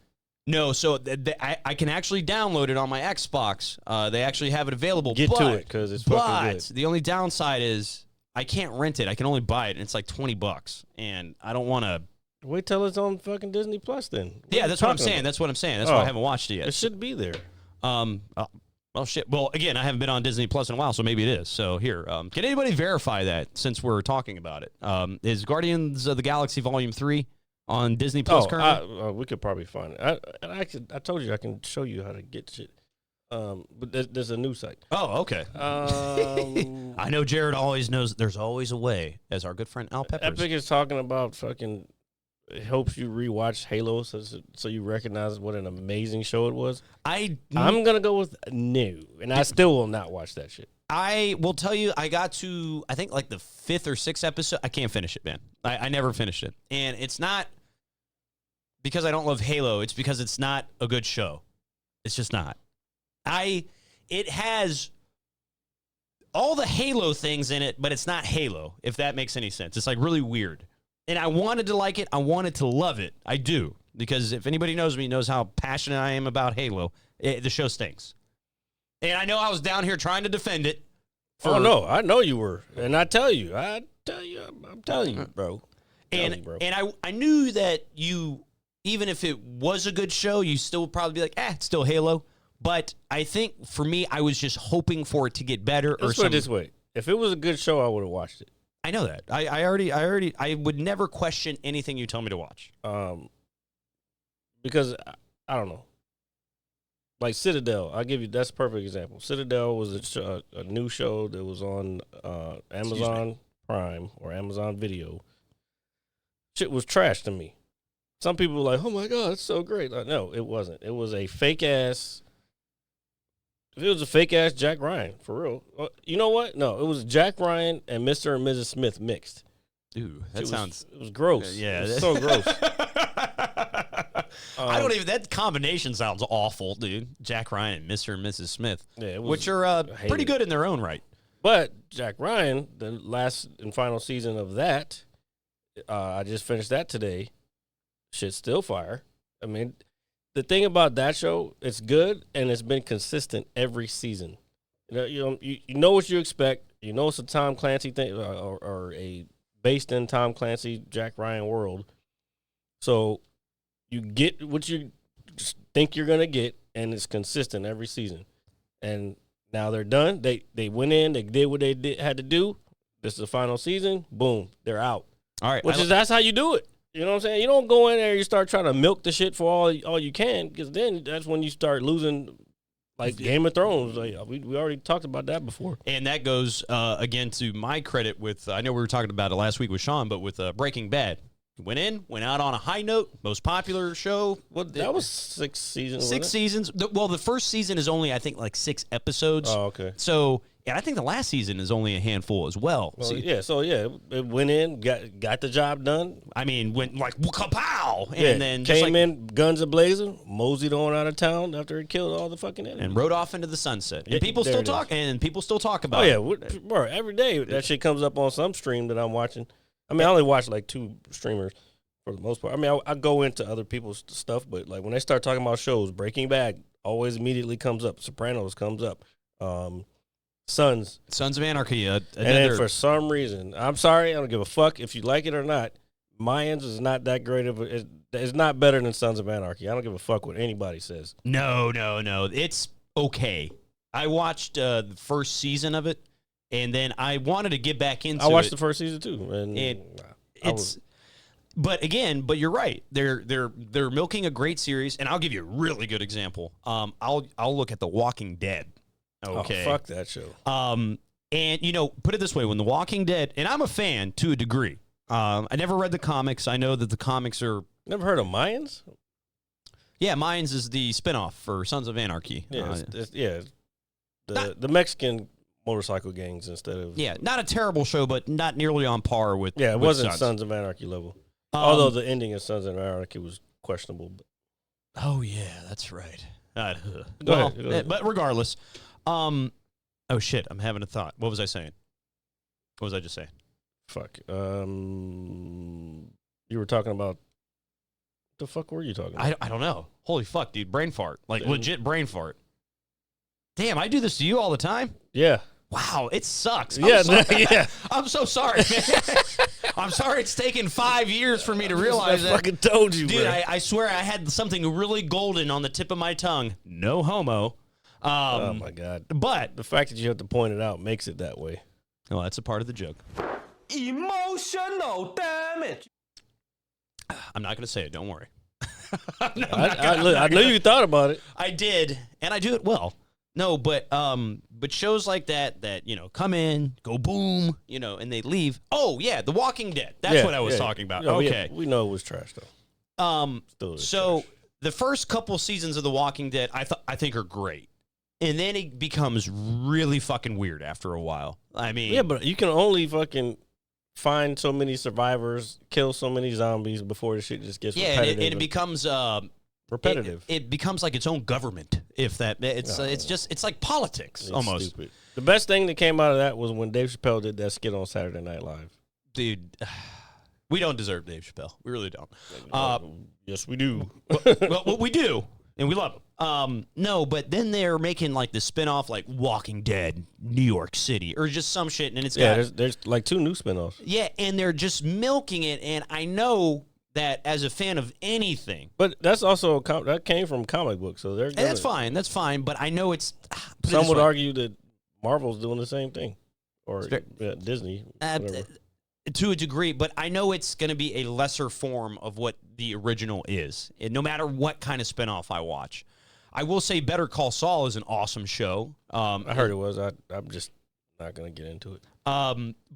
no, so I can actually download it on my Xbox. They actually have it available. Get to it because it's fucking good. The only downside is I can't rent it. I can only buy it, and it's like $20, and I don't want to. Wait till it's on fucking Disney Plus then. Yeah, that's what I'm saying. That's why I haven't watched it yet. It should be there. Well, shit. Well, again, I haven't been on Disney Plus in a while, so maybe it is. So here, can anybody verify that since we're talking about it? Is Guardians of the Galaxy Volume 3 on Disney Plus currently? We could probably find it. I told you I can show you how to get shit. But there's a new site. Oh, okay. I know Jared always knows there's always a way, as our good friend Al Peppers. Epic is talking about fucking. It helps you rewatch Halo so you recognize what an amazing show it was. I'm going to go with no, and I still will not watch that shit. I will tell you, I got to, I think, like the 5th or 6th episode. I can't finish it, man. I never finished it. And it's not because I don't love Halo. It's because it's not a good show. It's just not. It has all the Halo things in it, but it's not Halo, if that makes any sense. It's like really weird. And I wanted to like it. I wanted to love it. I do. Because if anybody knows me, knows how passionate I am about Halo, the show stinks. And I know I was down here trying to defend it. Oh, no. I know you were. And I'm telling you, bro. And I knew that you, even if it was a good show, you still would probably be like, it's still Halo. But I think for me, I was just hoping for it to get better. Let's put it this way. If it was a good show, I would have watched it. I know that. I would never question anything you tell me to watch. Because I don't know. Like Citadel, that's a perfect example. Citadel was a new show that was on Amazon Prime or Amazon Video. Shit was trash to me. Some people were like, "Oh my god, it's so great." Like, no, it wasn't. It was a fake ass. It was a fake ass Jack Ryan, for real. You know what? No, it was Jack Ryan and Mr. and Mrs. Smith mixed. Dude, it was gross. Yeah, it was so gross. I don't even. That combination sounds awful, dude. Jack Ryan and Mr. and Mrs. Smith, which are pretty good in their own right. But Jack Ryan, the last and final season of that, I just finished that today. Shit's still fire. I mean. The thing about that show, it's good and it's been consistent every season. You know what you expect. You know it's a Tom Clancy thing or a based in Tom Clancy Jack Ryan world. So you get what you think you're gonna get, and it's consistent every season. And now they're done. They went in. They did what they had to do. This is the final season. Boom, they're out. All right, That's how you do it. You know what I'm saying? You don't go in there and you start trying to milk the shit for all you can, because then that's when you start losing, like Game of Thrones. Like, we already talked about that before. And that goes, again, to my credit with, I know we were talking about it last week with Sean, but with Breaking Bad. Went out on a high note, most popular show. That was 6 seasons. 6 seasons. The first season is only, I think, like 6 episodes. Oh, okay. So... And I think the last season is only a handful as well. It went in, got the job done. I mean, went like kapow, and then came in guns ablazing, moseyed on out of town after it killed all the fucking enemies, and rode off into the sunset. And people still talk. And people still talk about. it. Bro, every day that shit comes up on some stream that I'm watching. I mean, I only watch like 2 streamers for the most part. I mean, I go into other people's stuff, but like when they start talking about shows, Breaking Bad always immediately comes up. Sopranos comes up. Sons of Anarchy. And then for some reason, I'm sorry, I don't give a fuck if you like it or not. Mayans is not that great of a. It's not better than Sons of Anarchy. I don't give a fuck what anybody says. No. It's okay. I watched the first season of it, and then I wanted to get back into it. I watched the first season too, and But you're right. They're milking a great series, and I'll give you a really good example. I'll look at The Walking Dead. Okay. Oh, fuck that show. And put it this way: when The Walking Dead, and I'm a fan to a degree. I never read the comics. I know that the comics are. Never heard of Mayans? Yeah, Mayans is the spinoff for Sons of Anarchy. Yeah, the Mexican motorcycle gangs instead of. Yeah, not a terrible show, but not nearly on par with. Yeah, it with wasn't Sons of Anarchy level. Although the ending of Sons of Anarchy was questionable. But. Oh yeah, that's right. Go ahead. But regardless, oh shit, I'm having a thought. What was I saying? What was I just saying? Fuck. You were talking about. The fuck were you talking about? I don't know. Holy fuck, dude, brain fart, like legit brain fart. Damn, I do this to you all the time. Yeah. Wow, it sucks. Yeah. I'm so sorry, man. I'm sorry it's taken 5 years for me to realize that. I fucking told you, dude. bro. I swear I had something really golden on the tip of my tongue. No homo. Oh my god! But the fact that you have to point it out makes it that way. Well, that's a part of the joke. Emotional damage. I'm not going to say it. Don't worry. I know you thought about it. I did, and I do it well. No, but shows like that come in, go boom, and they leave. Oh yeah, The Walking Dead. That's what I was talking about. Okay, we know it was trash though. So trash. The first couple seasons of The Walking Dead, I think are great, and then it becomes really fucking weird after a while. I mean, yeah, but you can only fucking find so many survivors, kill so many zombies before the shit just gets repetitive. and it becomes repetitive. It becomes like its own government. If that, it's like politics almost. Stupid. The best thing that came out of that was when Dave Chappelle did that skit on Saturday Night Live. Dude, we don't deserve Dave Chappelle. We really don't. Yes, we do. well, we do, and we love him. No, but then they're making like the spinoff, like Walking Dead, New York City, or just some shit, and it's there's like 2 new spinoffs. Yeah, and they're just milking it, and I know that as a fan of anything, but that's also that came from comic books, so they're that's fine. That's fine, but I know it's. Some would argue that Marvel's doing the same thing, or Disney, to a degree. But I know it's going to be a lesser form of what the original is, and no matter what kind of spinoff I watch. I will say Better Call Saul is an awesome show. I heard it was. I'm just not going to get into it.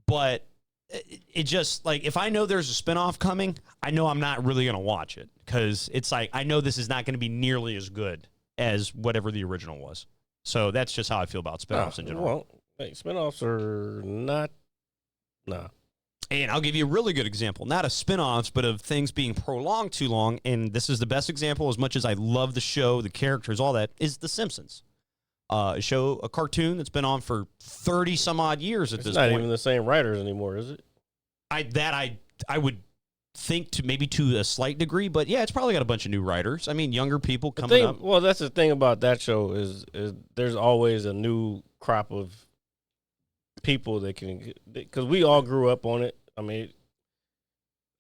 But it just, like, if I know there's a spinoff coming, I know I'm not really going to watch it because it's like I know this is not going to be nearly as good as whatever the original was. So that's just how I feel about spinoffs in general. Well, spinoffs are not. Nah. And I'll give you a really good example, not of spinoffs, but of things being prolonged too long. And this is the best example, as much as I love the show, the characters, all that, is The Simpsons. A cartoon that's been on for 30 some odd years at this point. It's not even the same writers anymore, is it? I would think to a slight degree, but yeah, it's probably got a bunch of new writers. I mean, younger people coming up. Well, that's the thing about that show is there's always a new crop of people that can, because we all grew up on it. I mean,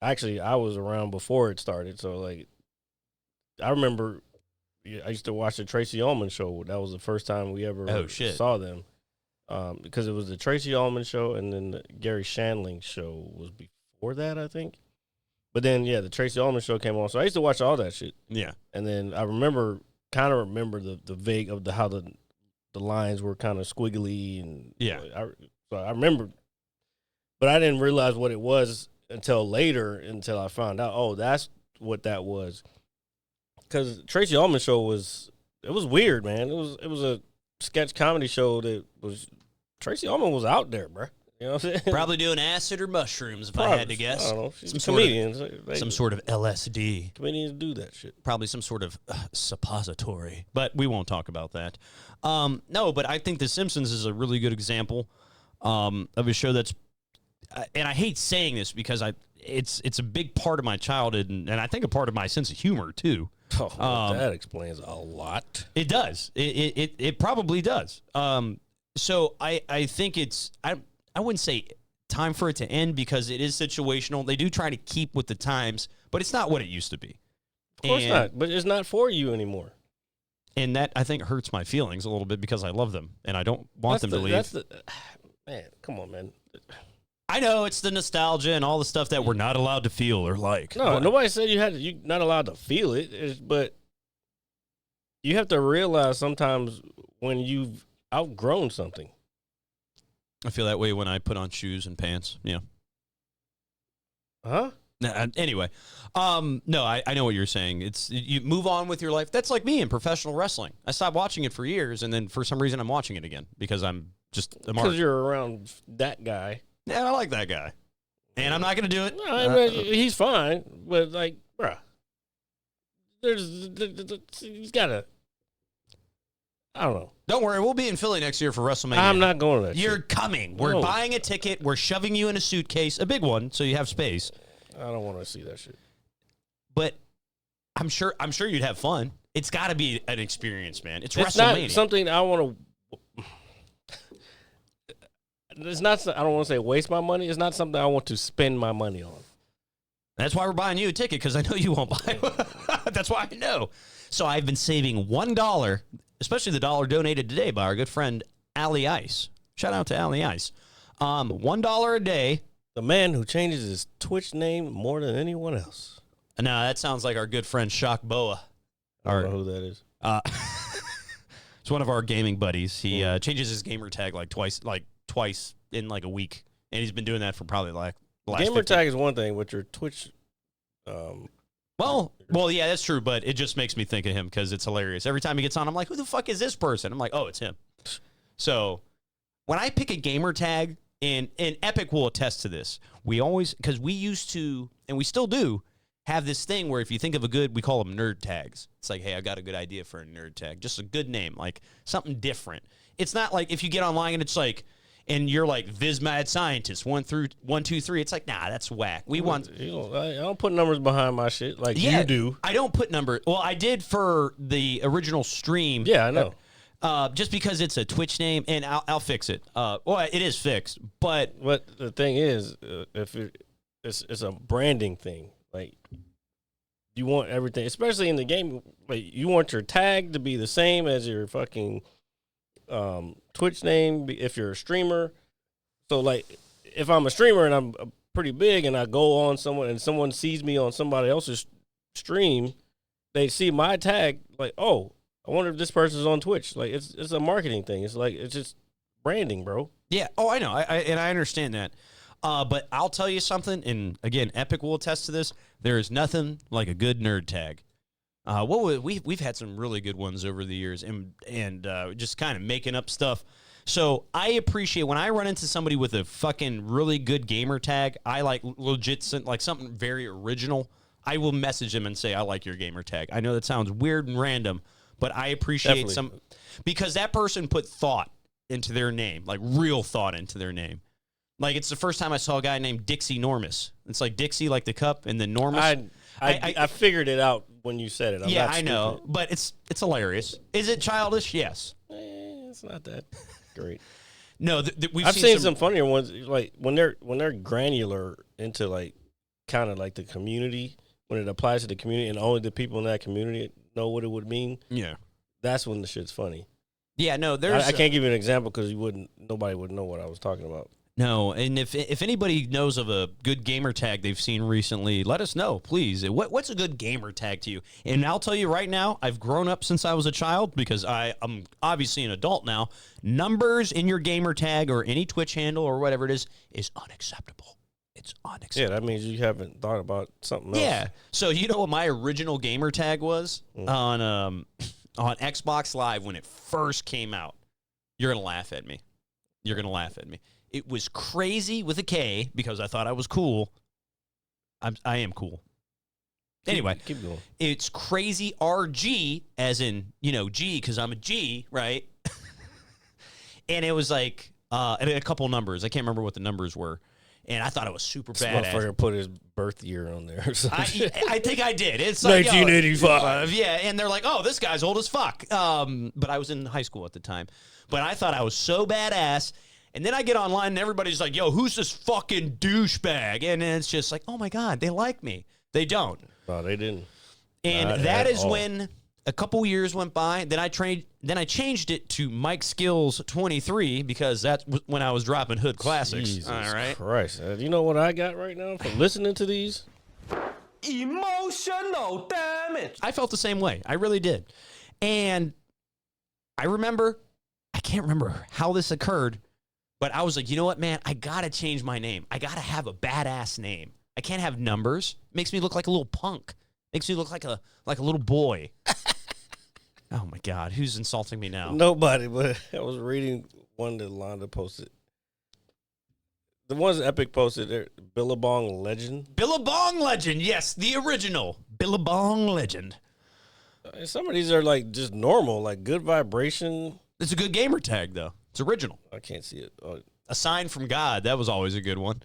actually, I was around before it started, so like, I remember. I used to watch the Tracy Ullman show. That was the first time we ever saw them. Because it was the Tracy Ullman show, and then the Gary Shandling show was before that, I think. But then, yeah, the Tracy Ullman show came on. So I used to watch all that shit. Yeah. And then I remember the vague of how the lines were kind of squiggly. And yeah. So I remember, but I didn't realize what it was until later, until I found out, oh, that's what that was. Because Tracy Ullman show was weird, man. It was a sketch comedy show that was Tracy Ullman was out there, bro. You know what I'm saying? Probably doing acid or mushrooms, if I had to guess. I don't know. Some comedians. Some sort of LSD. Comedians do that shit. Probably some sort of suppository. But we won't talk about that. No, but I think The Simpsons is a really good example of a show that's, and I hate saying this because it's a big part of my childhood and I think a part of my sense of humor too. Oh, that explains a lot. It does. It probably does. So I think it's I wouldn't say time for it to end because it is situational. They do try to keep with the times, but it's not what it used to be. Of course not. But it's not for you anymore. And that I think hurts my feelings a little bit because I love them and I don't want them to leave. Man, come on, man. I know it's the nostalgia and all the stuff that we're not allowed to feel or like. No, nobody said you're not allowed to feel it, but you have to realize sometimes when you've outgrown something. I feel that way when I put on shoes and pants. Yeah. Huh? Anyway, no, I know what you're saying. It's you move on with your life. That's like me in professional wrestling. I stopped watching it for years, and then for some reason I'm watching it again because I'm just because you're around that guy. Yeah, I like that guy, and I'm not going to do it. No, he's fine, but like, bruh, he's got to. I don't know. Don't worry, we'll be in Philly next year for WrestleMania. I'm not going to that. You're shit. coming. We're No. buying a ticket. We're shoving you in a suitcase, a big one, so you have space. I don't want to see that shit. But I'm sure you'd have fun. It's got to be an experience, man. It's It's WrestleMania. not something I want to. It's not. I don't want to say waste my money. It's not something I want to spend my money on. That's why we're buying you a ticket, because I know you won't buy one. That's why I know. So I've been saving $1, especially the dollar donated today by our good friend Allie Ice. Shout out to Allie Ice. $1 a day. The man who changes his Twitch name more than anyone else. No, that sounds like our good friend Shock Boa. I don't know who that is. It's one of our gaming buddies. He changes his gamer tag twice in a week, and he's been doing that for probably the last Gamer 50. tag is one thing, but your Twitch. Well, yeah, that's true, but it just makes me think of him because it's hilarious. Every time he gets on, I'm like, who the fuck is this person? I'm like, oh, it's him. So when I pick a gamer tag, and Epic will attest to this, we always, because we used to, and we still do, have this thing where if you think of we call them nerd tags. It's like, hey, I got a good idea for a nerd tag. Just a good name, like something different. It's not like if you get online and it's like, and you're like Viz Mad Scientist 1 through 1, 2, 3. It's like, nah, that's whack. We want. I don't put numbers behind my shit like you do. I don't put numbers. Well, I did for the original stream. Yeah, I know. Just because it's a Twitch name, and I'll fix it. Well, it is fixed, but the thing is, it's a branding thing. Like, you want everything, especially in the game. Like, you want your tag to be the same as your fucking Twitch name if you're a streamer. So, like, if I'm a streamer and I'm pretty big and I go on someone sees me on somebody else's stream, they see my tag, like, oh, I wonder if this person's on Twitch. Like, it's a marketing thing. It's like, it's just branding, bro. yeah. Oh, I know. I understand that. But I'll tell you something, and again, Epic will attest to this. There is nothing like a good nerd tag. We've had some really good ones over the years, and just kind of making up stuff. So I appreciate when I run into somebody with a fucking really good gamer tag. I like legit like something very original. I will message them and say, I like your gamer tag. I know that sounds weird and random, but I appreciate because that person put thought into their name, like real thought into their name. Like, it's the first time I saw a guy named Dixie Normus. It's like Dixie, like the cup, and then Normus. I figured it out when you said it. I'm not I know, but it's hilarious. Is it childish? Yes. It's not that great. No, I've seen some funnier ones, like when they're granular into like kind of like the community, when it applies to the community and only the people in that community know what it would mean. Yeah, that's when the shit's funny. Yeah, no, I can't give you an example because nobody would know what I was talking about. No, and if anybody knows of a good gamer tag they've seen recently, let us know, please. What's a good gamer tag to you? And I'll tell you right now, I've grown up since I was a child because I'm obviously an adult now. Numbers in your gamer tag or any Twitch handle or whatever it is unacceptable. It's unacceptable. Yeah, that means you haven't thought about something else. Yeah. So you know what my original gamer tag was on Xbox Live when it first came out? You're going to laugh at me. It was Crazy with a K because I thought I was cool. I am cool. Anyway, keep going. It's Crazy RG, as in, G, because I'm a G, right? And it was like a couple numbers. I can't remember what the numbers were. And I thought it was super badass. Motherfucker put his birth year on there. I think I did. It's like 1985. Yeah, and they're like, oh, this guy's old as fuck. But I was in high school at the time. But I thought I was so badass. And then I get online and everybody's like, yo, who's this fucking douchebag? And it's just like, oh my God, they like me. They don't. No, they didn't. And that is when a couple years went by. Then I changed it to Mike Skills 23 because that's when I was dropping Hood Classics. Jesus all right. Christ. You know what I got right now from listening to these? Emotional damage. I felt the same way. I really did. And I can't remember how this occurred, but I was like, you know what, man? I got to change my name. I got to have a badass name. I can't have numbers. It makes me look like a little punk. Makes me look like a little boy. Oh, my God. Who's insulting me now? Nobody, but I was reading one that Londa posted. The ones that Epic posted, they're Billabong Legend. Billabong Legend. Yes, the original Billabong Legend. Some of these are like just normal, like good vibration. It's a good gamer tag, though. It's original. I can't see it. A sign from God. That was always a good one.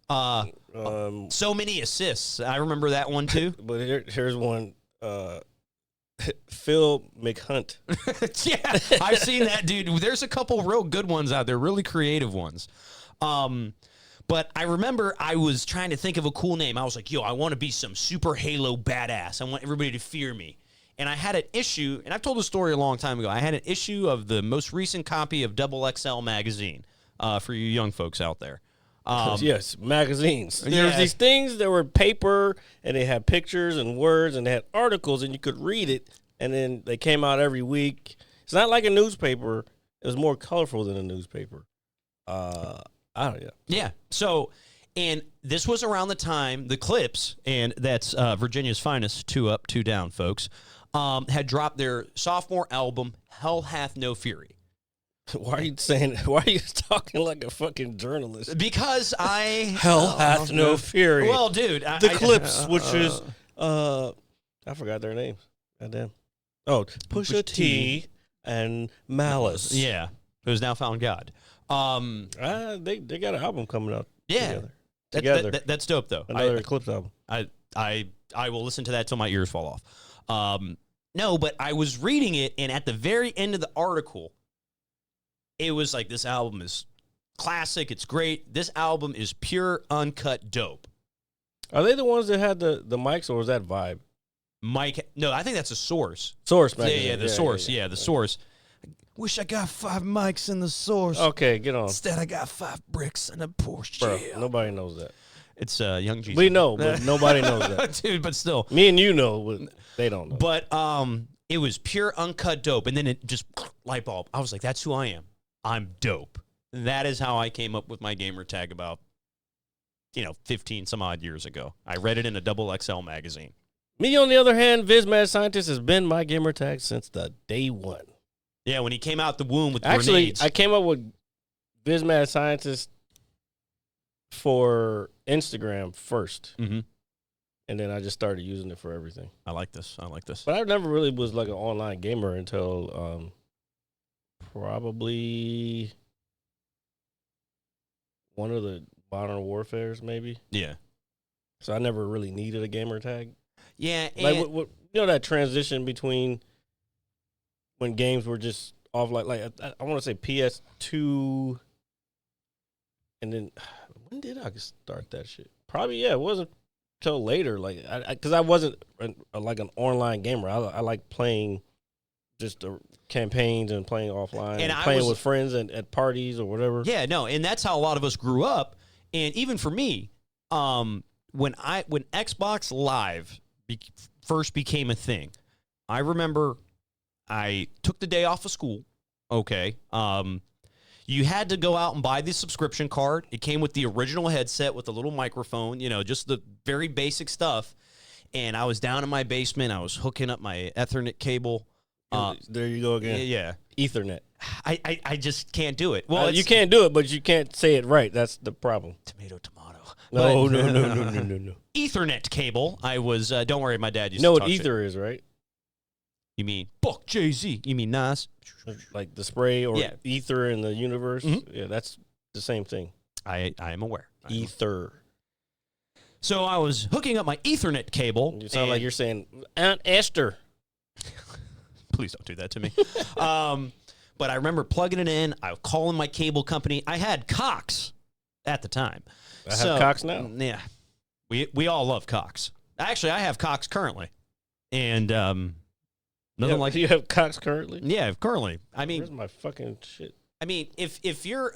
So many assists. I remember that one, too. But here's one. Phil McHunt. Yeah, I've seen that, dude. There's a couple real good ones out there, really creative ones. But I remember I was trying to think of a cool name. I was like, yo, I want to be some super Halo badass. I want everybody to fear me. And I had an issue, and I've told this story a long time ago. I had an issue of the most recent copy of Double XL magazine for you young folks out there. Yes, magazines. There's these things that were paper, and they had pictures and words, and they had articles, and you could read it, and then they came out every week. It's not like a newspaper. It was more colorful than a newspaper. I don't know. Yeah. So, and this was around the time the Clips, and that's Virginia's finest, 2 Up, 2 Down, folks, had dropped their sophomore album, Hell Hath No Fury. Why are you talking like a fucking journalist? Because Hell hath no fury. Well, dude, the Clips, which is I forgot their names. Goddamn. Oh, Pusha T and Malice. Yeah, who's now found God. They got an album coming out. Yeah, together. That's dope though. Another Clips album. I will listen to that till my ears fall off. No, but I was reading it, and at the very end of the article, it was like, this album is classic. It's great. This album is pure, uncut dope. Are they the ones that had the mics, or was that Vibe? Mike, no, I think that's a Source. Source, man. Yeah, the Source. Yeah, the Source. Wish I got 5 mics in the Source. Okay, get on. Instead, I got 5 bricks and a Porsche. Bro, nobody knows that. It's Young Jesus. We know, but nobody knows that. Dude, but still. Me and you know, but they don't know. But it was pure, uncut dope. And then it just, light bulb. I was like, that's who I am. I'm dope. That is how I came up with my gamer tag about, 15 some odd years ago. I read it in a Double XL magazine. Me, on the other hand, Viz Mad Scientist has been my gamer tag since the day one. Yeah, when he came out the womb with Actually, grenades. I came up with Viz Mad Scientist for Instagram first. Mm-hmm. And then I just started using it for everything. I like this. But I never really was like an online gamer until probably one of the Modern Warfares, maybe. Yeah. So I never really needed a gamer tag. Yeah. Like what that transition between when games were just off, like I want to say PS2, and then when did I start that shit? Probably it wasn't till later, like because I wasn't like an online gamer. I like playing just the campaigns and playing offline and playing with friends and at parties or whatever. Yeah, no, and that's how a lot of us grew up. And even for me, when Xbox Live first became a thing, I remember I took the day off of school. Okay. You had to go out and buy the subscription card. It came with the original headset with a little microphone, just the very basic stuff. And I was down in my basement. I was hooking up my Ethernet cable. There you go again. Yeah. Ethernet. I just can't do it. Well, you can't do it, but you can't say it right. That's the problem. Tomato. No. Ethernet cable. I was, don't worry, my dad used to talk what ether shit. is, right? You mean Buck Jay-Z? You mean Nas? Like the spray or ether in the universe? Mm-hmm. Yeah, that's the same thing. I am aware. Ether. So I was hooking up my Ethernet cable. You sound like you're saying, Aunt Esther. Please don't do that to me. But I remember plugging it in. I was calling my cable company. I had Cox at the time. I have Cox now. Yeah. We all love Cox. Actually, I have Cox currently. And nothing like you have Cox currently? Yeah, currently. I mean, where's my fucking shit? I mean, if you're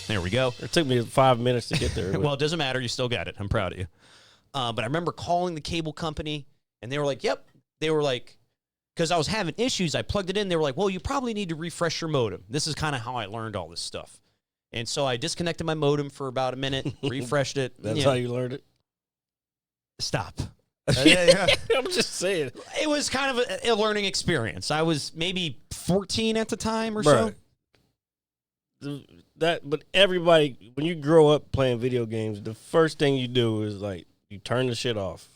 there we go. It took me 5 minutes to get there. Well, it doesn't matter. You still got it. I'm proud of you. But I remember calling the cable company, and they were like, "Yep." They were like, because I was having issues. I plugged it in. They were like, "Well, you probably need to refresh your modem." This is kind of how I learned all this stuff. And so I disconnected my modem for about a minute, refreshed it. That's how you learned it? Stop. I'm just saying. It was kind of a learning experience. I was maybe 14 at the time or so. But everybody, when you grow up playing video games, the first thing you do is like you turn the shit off.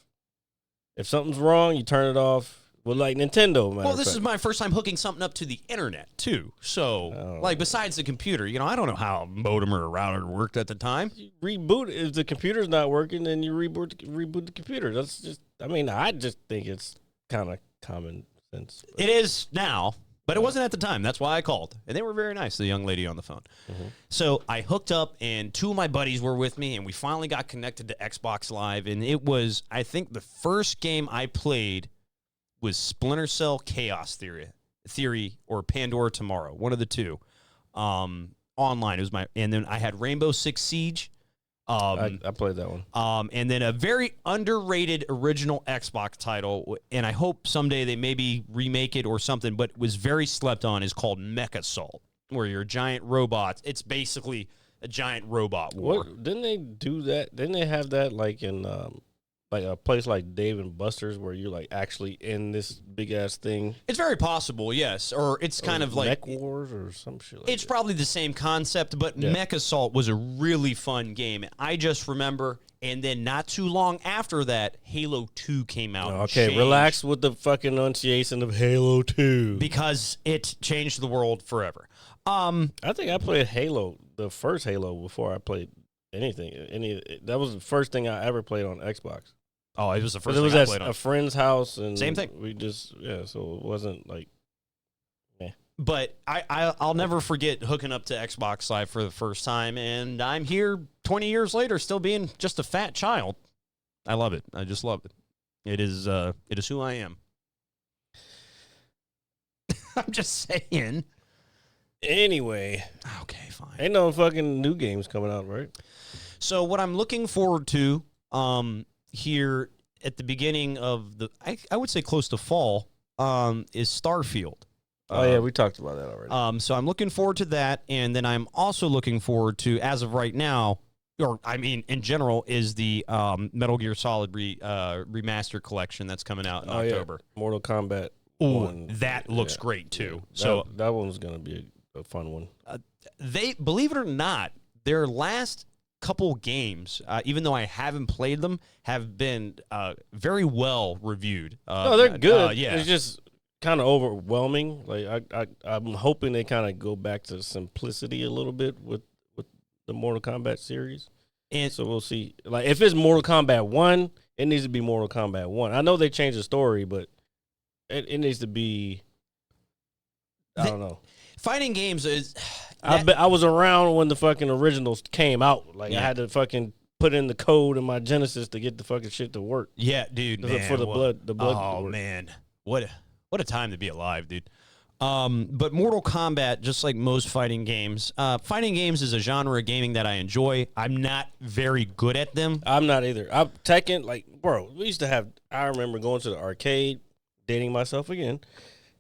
If something's wrong, you turn it off. Well, like Nintendo, Well, this is my first time hooking something up to the internet too. So, like, besides the computer, I don't know how a modem or a router worked at the time. Reboot. If the computer's not working, then you reboot the computer. That's just. I mean, I just think it's kind of common sense. It is now, but it wasn't at the time. That's why I called, and they were very nice. The young lady on the phone. Mm-hmm. So I hooked up, and 2 of my buddies were with me, and we finally got connected to Xbox Live. And it was, I think, the first game I played was Splinter Cell Chaos Theory or Pandora Tomorrow, one of the two. Online, it was and then I had Rainbow Six Siege. I played that one. And then a very underrated original Xbox title, and I hope someday they maybe remake it or something, but was very slept on, is called Mech Assault, where you're giant robots. It's basically a giant robot war. Didn't they do that? Didn't they have that like in like a place like Dave and Buster's where you're like actually in this big ass thing? It's very possible, yes. Or it's kind of like Mech Wars or some shit like it's that. probably the same concept, but Mech Assault was a really fun game. I just remember, and then not too long after that, Halo 2 came out. Okay, relax with the fucking enunciation of Halo 2. Because it changed the world forever. I think I played Halo, the first Halo, before I played anything. That was the first thing I ever played on Xbox. Oh, it was the first thing I played on. A friend's house, and same thing. We just so it wasn't like. But I'll never forget hooking up to Xbox Live for the first time, and I'm here 20 years later, still being just a fat child. I love it. I just love it. It is who I am. I'm just saying. Anyway, okay, fine. Ain't no fucking new games coming out, right? So what I'm looking forward to, here at the beginning of I would say close to fall, is Starfield. Oh yeah, we talked about that already. So I'm looking forward to that, and then I'm also looking forward to, as of right now, or I mean in general, is the Metal Gear Solid remaster collection that's coming out in October. Yeah. Mortal Kombat. Ooh, that looks great too. So that one's gonna be a fun one. They, believe it or not, their last couple games, even though I haven't played them, have been very well reviewed. No, they're good. Yeah, it's just kind of overwhelming. Like I'm hoping they kind of go back to simplicity a little bit with the Mortal Kombat series. And so we'll see. Like if it's Mortal Kombat 1, it needs to be Mortal Kombat 1. I know they changed the story, but it needs to be. I don't know. Fighting games is. I was around when the fucking originals came out. Like I had to fucking put in the code in my Genesis to get the fucking shit to work. Yeah, dude. Man, for the blood. Oh man, what a time to be alive, dude. But Mortal Kombat, just like most fighting games is a genre of gaming that I enjoy. I'm not very good at them. I'm not either. Tekken, like, bro, we used to have. I remember going to the arcade, dating myself again,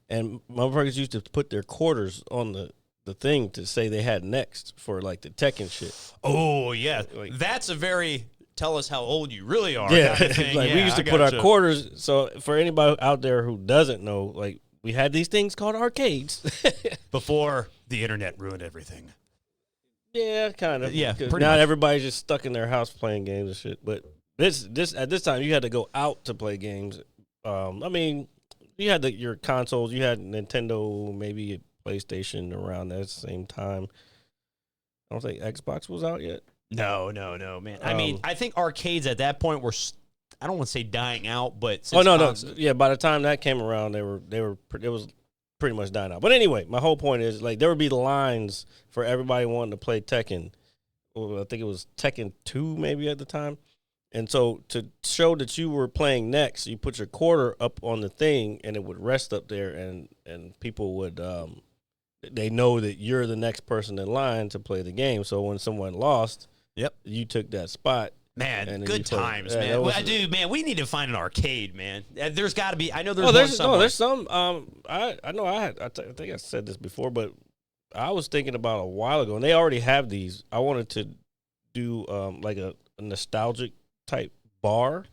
and motherfuckers used to put their quarters on the thing to say they had next for like the Tekken shit. Oh yeah, like, that's a very tell us how old you really are. Yeah, kind of thing. Like we used to put our quarters. So for anybody out there who doesn't know, like we had these things called arcades before the internet ruined everything. Yeah, kind of. Yeah, pretty now much. Everybody's just stuck in their house playing games and shit. But this at this time you had to go out to play games. I mean, you had your consoles. You had Nintendo, maybe PlayStation around that same time. I don't think Xbox was out yet. No, man. I mean, I think arcades at that point were, I don't want to say dying out, but no. Yeah, by the time that came around, it was pretty much dying out. But anyway, my whole point is like there would be lines for everybody wanting to play Tekken. Well, I think it was Tekken 2 maybe at the time. And so to show that you were playing next, you put your quarter up on the thing and it would rest up there and people would they know that you're the next person in line to play the game. So when someone lost, you took that spot. Man, good times, man. Dude, man, we need to find an arcade, man. There's got to be. I know there's one somewhere. No, there's some. I know I think I said this before, but I was thinking about a while ago, and they already have these. I wanted to do like a nostalgic type bar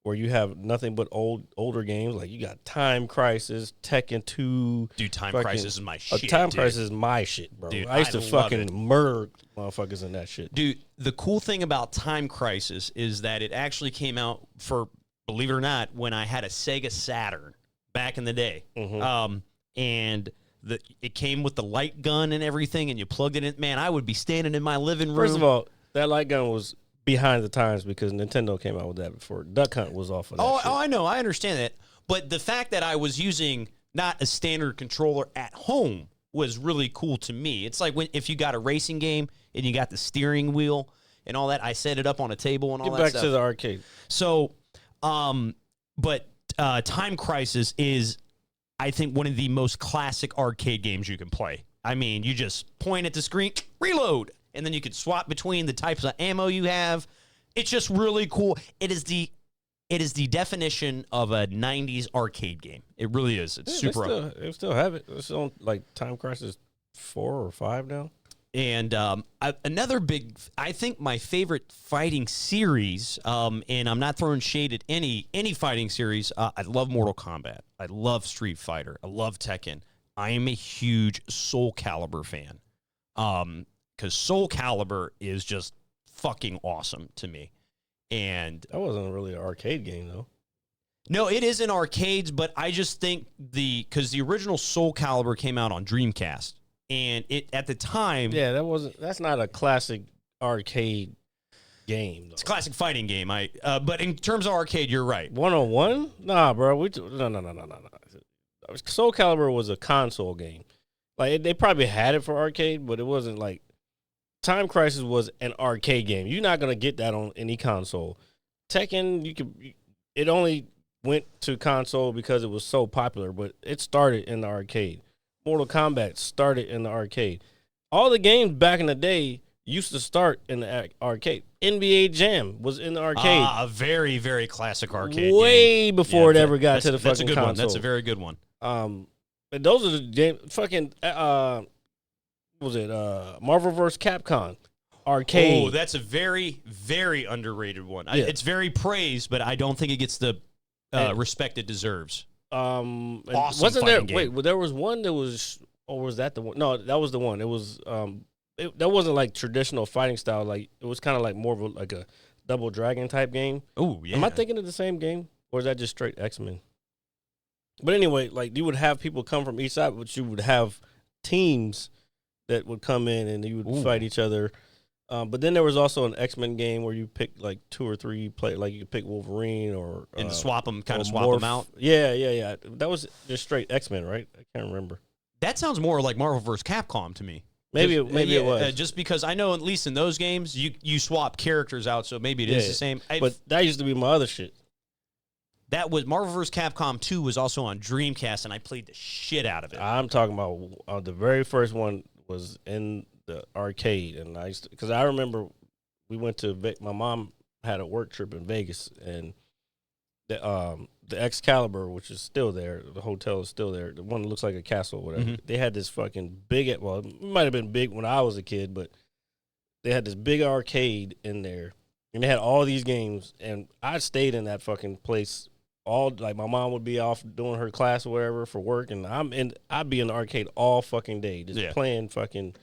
where you have nothing but older games. Like you got Time Crisis, Tekken 2. Dude, Time Crisis is my shit. Crisis is my shit, bro. Dude, I used to fucking murder motherfuckers in that shit. Dude, the cool thing about Time Crisis is that it actually came out for, believe it or not, when I had a Sega Saturn. back in the day. Mm-hmm. And it came with the light gun and everything, and you plugged it in. Man, I would be standing in my living room. First of all, that light gun was behind the times because Nintendo came out with that before. Duck Hunt was off of that shit. I know. I understand that. But the fact that I was using not a standard controller at home was really cool to me. It's like if you got a racing game and you got the steering wheel and all that, I set it up on a table and all that stuff. Get back to the arcade. So, but Time Crisis is, I think, one of the most classic arcade games you can play. I mean, you just point at the screen, reload, and then you can swap between the types of ammo you have. It's just really cool. It is the definition of a 90s arcade game. It really is. It's super. They still have it. It's on like Time Crisis 4 or 5 now. And another big, I think my favorite fighting series, and I'm not throwing shade at any fighting series. I love Mortal Kombat. I love Street Fighter. I love Tekken. I am a huge Soul Calibur fan. Because Soul Calibur is just fucking awesome to me. And that wasn't really an arcade game, though. No, it is in arcades, but I just think because the original Soul Calibur came out on Dreamcast, and it at the time, that's not a classic arcade game, though. It's a classic fighting game. But in terms of arcade, you're right. 1-on-1? Nah, bro. No. Soul Calibur was a console game. Like they probably had it for arcade, but it wasn't like Time Crisis was an arcade game. You're not gonna get that on any console. Tekken, it only went to console because it was so popular, but it started in the arcade. Mortal Kombat started in the arcade. All the games back in the day used to start in the arcade. NBA Jam was in the arcade. A very, very classic arcade way game. Before it ever got to the that's fucking a good console. One. That's a very good one. But those are the games. Fucking what was it? Marvel vs. Capcom arcade. Oh, that's a very, very underrated one. Yeah. It's very praised, but I don't think it gets the respect it deserves. Awesome. Wasn't there? game. Wait, there was one that was, or was that the one? No, that was the one. It was that wasn't like traditional fighting style. Like it was kind of like more of like a Double Dragon type game. Oh yeah. Am I thinking of the same game, or is that just straight X-Men? But anyway, like you would have people come from each side, but you would have teams that would come in and you would fight each other. But then there was also an X-Men game where you pick like 2 or 3 play, like you could pick Wolverine or and swap them out. Yeah. That was just straight X-Men, right? I can't remember. That sounds more like Marvel vs. Capcom to me. Maybe it was. Just because I know at least in those games you swap characters out, so maybe it is the same. But that used to be my other shit. That was Marvel vs. Capcom 2 was also on Dreamcast, and I played the shit out of it. I'm talking about the very first one was in the arcade, and I used to, because I remember we went to my mom had a work trip in Vegas, and the Excalibur, which is still there, the hotel is still there, the one that looks like a castle, or whatever. They had this fucking big, well, it might have been big when I was a kid, but they had this big arcade in there, and they had all these games, and I stayed in that fucking place. Like my mom would be off doing her class or whatever for work, and I'd be in the arcade all fucking day, just playing fucking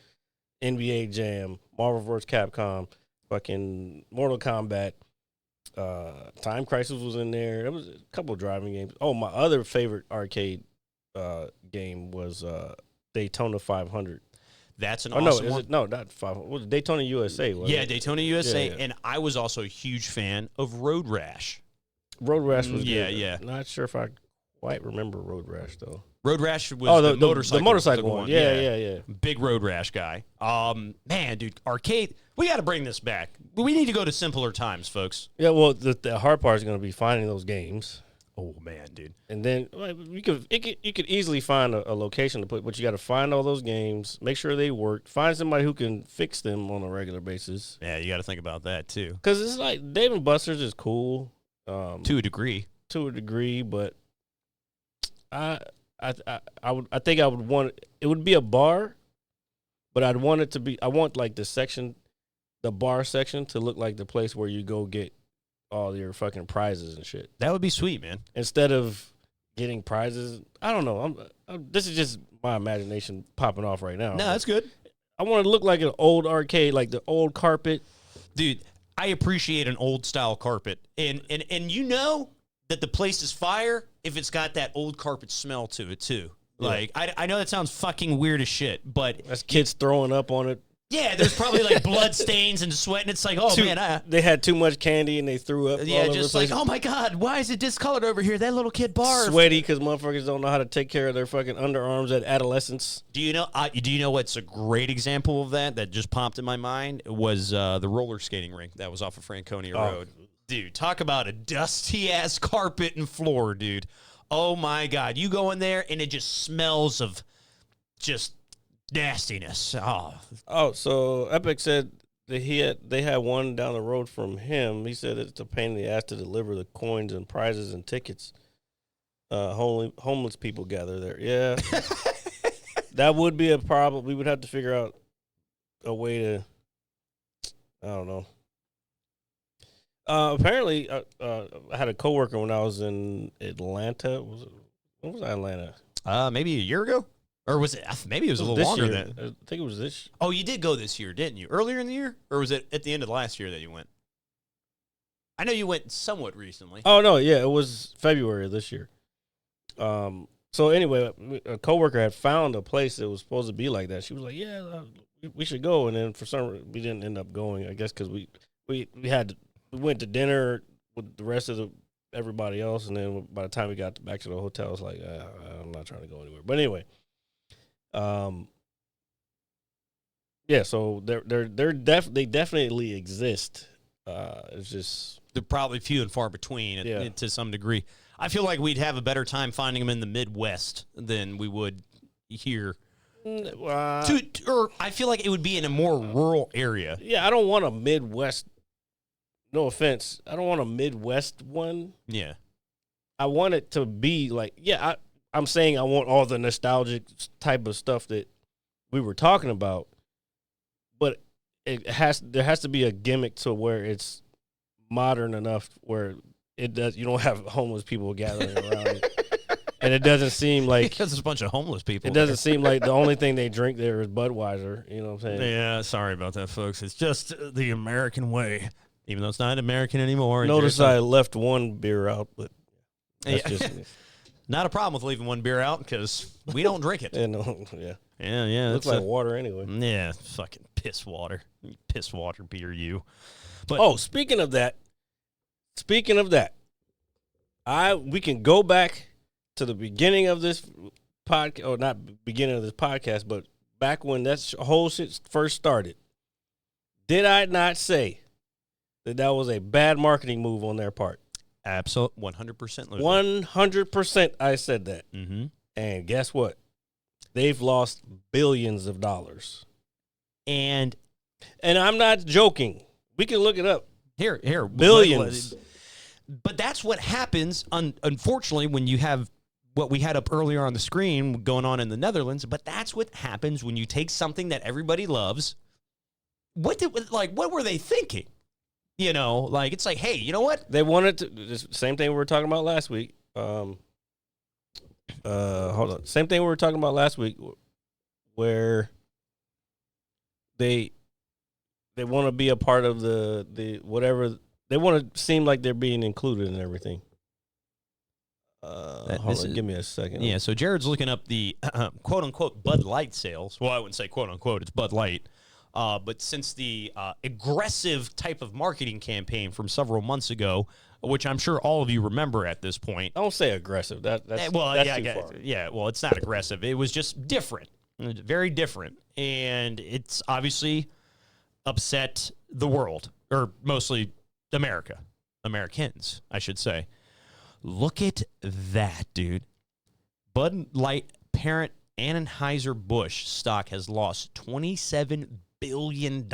NBA Jam, Marvel vs. Capcom, fucking Mortal Kombat. Time Crisis was in there. There was a couple of driving games. Oh, my other favorite arcade game was Daytona 500. That's an awesome one. No, not 500. It was Daytona USA. Yeah, Daytona USA, Yeah. and I was also a huge fan of Road Rash. Road Rash was good. Yeah. Not sure if I quite remember Road Rash, though. Road Rash was the motorcycle. The motorcycle one. Yeah. Big Road Rash guy. Man, dude, arcade. We got to bring this back. We need to go to simpler times, folks. Yeah, well, the hard part is going to be finding those games. Oh man, dude. And then you could easily find a location to put, but you got to find all those games, make sure they work, find somebody who can fix them on a regular basis. Yeah, you got to think about that too. Because it's like Dave & Buster's is cool, to a degree, but I think I would want it would be a bar, but I'd want it to be. I want like the bar section to look like the place where you go get all your fucking prizes and shit. That would be sweet, man. Instead of getting prizes, I don't know. This is just my imagination popping off right now. No, that's good. I want it to look like an old arcade, like the old carpet. Dude, I appreciate an old style carpet, and you know that the place is fire if it's got that old carpet smell to it too. Like, I know that sounds fucking weird as shit, but That's kids throwing up on it. yeah, there's probably like blood stains and sweat, and it's like, oh man, they had too much candy and they threw up. yeah, all just over the like, place. oh my god, why is it discolored over here? That little kid barfed. Sweaty because motherfuckers don't know how to take care of their fucking underarms at adolescence. Do you know what's a great example of that just popped in my mind? It was the roller skating rink that was off of Franconia Road. Dude, talk about a dusty ass carpet and floor, dude. Oh my god, you go in there and it just smells of just nastiness. Oh, so Epic said that they had one down the road from him. He said it's a pain in the ass to deliver the coins and prizes and tickets. Homeless people gather there. Yeah, that would be a problem. We would have to figure out a way to. I don't know. Apparently, I had a coworker when I was in Atlanta. When was I in Atlanta? Maybe a year ago? Or was it? Maybe it was a little longer than. I think it was this. Oh, you did go this year, didn't you? Earlier in the year? Or was it at the end of last year that you went? I know you went somewhat recently. Oh, no, yeah, it was February of this year. So anyway, a coworker had found a place that was supposed to be like that. She was like, yeah, we should go. And then for some reason, we didn't end up going, I guess, because we went to dinner with the rest of everybody else. And then by the time we got back to the hotel, I was like, I'm not trying to go anywhere. But anyway. Yeah, so they definitely exist. It's just They're probably few and far between to some degree. I feel like we'd have a better time finding them in the Midwest than we would here. Or I feel like it would be in a more rural area. Yeah, I don't want a Midwest. No offense, I don't want a Midwest one. Yeah, I want it to be like I'm saying I want all the nostalgic type of stuff that we were talking about, but there has to be a gimmick to where it's modern enough where it does. You don't have homeless people gathering around it, and it doesn't seem like there's a bunch of homeless people. It doesn't seem like the only thing they drink there is Budweiser. You know what I'm saying? Yeah, sorry about that, folks. It's just the American way, even though it's not American anymore. Notice I left one beer out, but that's just me. Not a problem with leaving one beer out because we don't drink it. Yeah. Looks like water anyway. Yeah, fucking piss water. Piss water beer, you. But speaking of that, we can go back to the beginning of this podcast, or not beginning of this podcast, but back when that whole shit first started. Did I not say that was a bad marketing move on their part? Absolutely, 100%. 100% I said that. Mm-hmm. And guess what? They've lost billions of dollars. And I'm not joking. We can look it up. Here. Billions. But that's what happens, unfortunately, when you have what we had up earlier on the screen going on in the Netherlands. But that's what happens when you take something that everybody loves. What were they thinking? You know, like, it's like, hey, you know what? They wanted to, the same thing we were talking about last week. Hold on. Same thing we were talking about last week, where they want to be a part of the whatever. They want to seem like they're being included in everything. Hold on, give me a second. Yeah, so Jared's looking up the quote-unquote Bud Light sales. Well, I wouldn't say quote-unquote. It's Bud Light. But since the aggressive type of marketing campaign from several months ago, which I'm sure all of you remember at this point. Don't say aggressive. That's too far. Yeah, well, it's not aggressive. It was just different, very different. And it's obviously upset the world, or mostly Americans, I should say. Look at that, dude. Bud Light parent Anheuser-Busch stock has lost $27 billion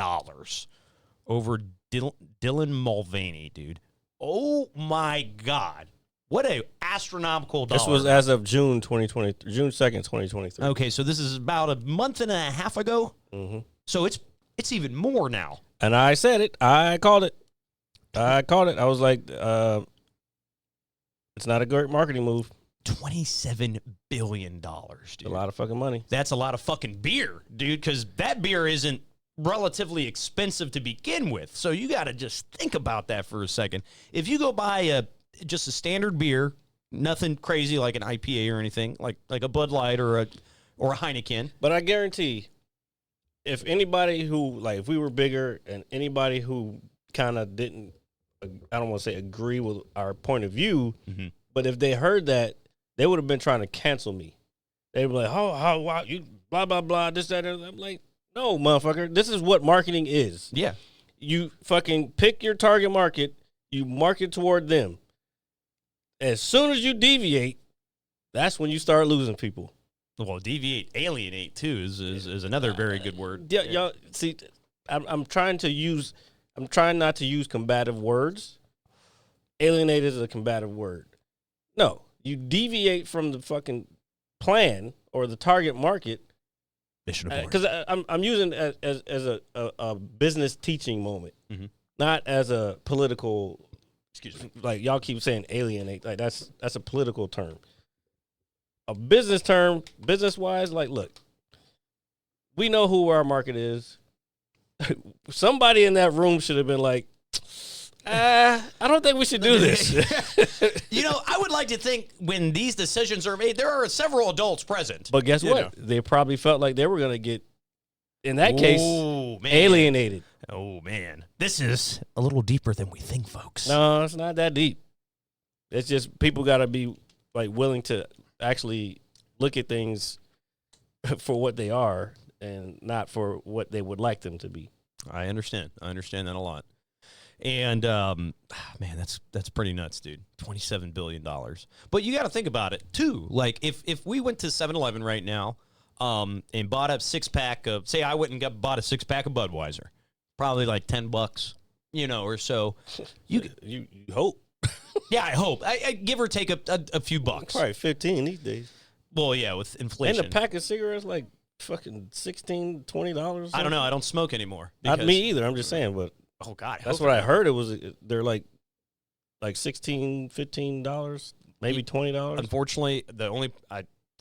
over Dylan Mulvaney, dude. Oh my God. What a astronomical dollar. This was as of June 2020, June 2nd, 2023. Okay, so this is about a month and a half ago. Mm-hmm. So it's even more now. And I said it. I called it. I was like, it's not a great marketing move. $27 billion, dude. A lot of fucking money. That's a lot of fucking beer, dude, because that beer isn't relatively expensive to begin with. So you got to just think about that for a second. If you go buy just a standard beer, Nothing crazy like an IPA or anything, like a Bud Light or a Heineken. But I guarantee, if anybody who, like, if we were bigger and anybody who kind of didn't, I don't want to say agree with our point of view, but if they heard that, they would have been trying to cancel me. They were like, oh, wow, you blah, blah, blah, this, that, and I'm like, no, motherfucker. This is what marketing is. Yeah. You fucking pick your target market. You market toward them. As soon as you deviate, that's when you start losing people. Well, deviate, alienate too is another very good word. Yeah, y'all see, I'm trying not to use combative words. Alienate is a combative word. No, you deviate from the fucking plan or the target market. Because I'm using it as a business teaching moment, not as a political. Excuse me. Like y'all keep saying alienate, like that's a political term. A business term, business wise, like look, we know who our market is. Somebody in that room should have been like, I don't think we should do this. I would like to think when these decisions are made, there are several adults present. But guess what? They probably felt like they were going to get, in that case, alienated. Oh, man. This is a little deeper than we think, folks. No, it's not that deep. It's just people got to be like willing to actually look at things for what they are and not for what they would like them to be. I understand. I understand that a lot. And, man, that's pretty nuts, dude. $27 billion. But you got to think about it, too. Like, if we went to 7-Eleven right now and bought a six-pack of, say I went and bought a six-pack of Budweiser, probably like $10, or so. You hope. Yeah, I hope. I give or take a few bucks. Probably 15 these days. Well, yeah, with inflation. And a pack of cigarettes, like, fucking $16, $20. I don't know. I don't smoke anymore. Not me either. I'm just saying, but. Oh God, that's what I heard. It was they're like $16, $15, maybe $20. Unfortunately,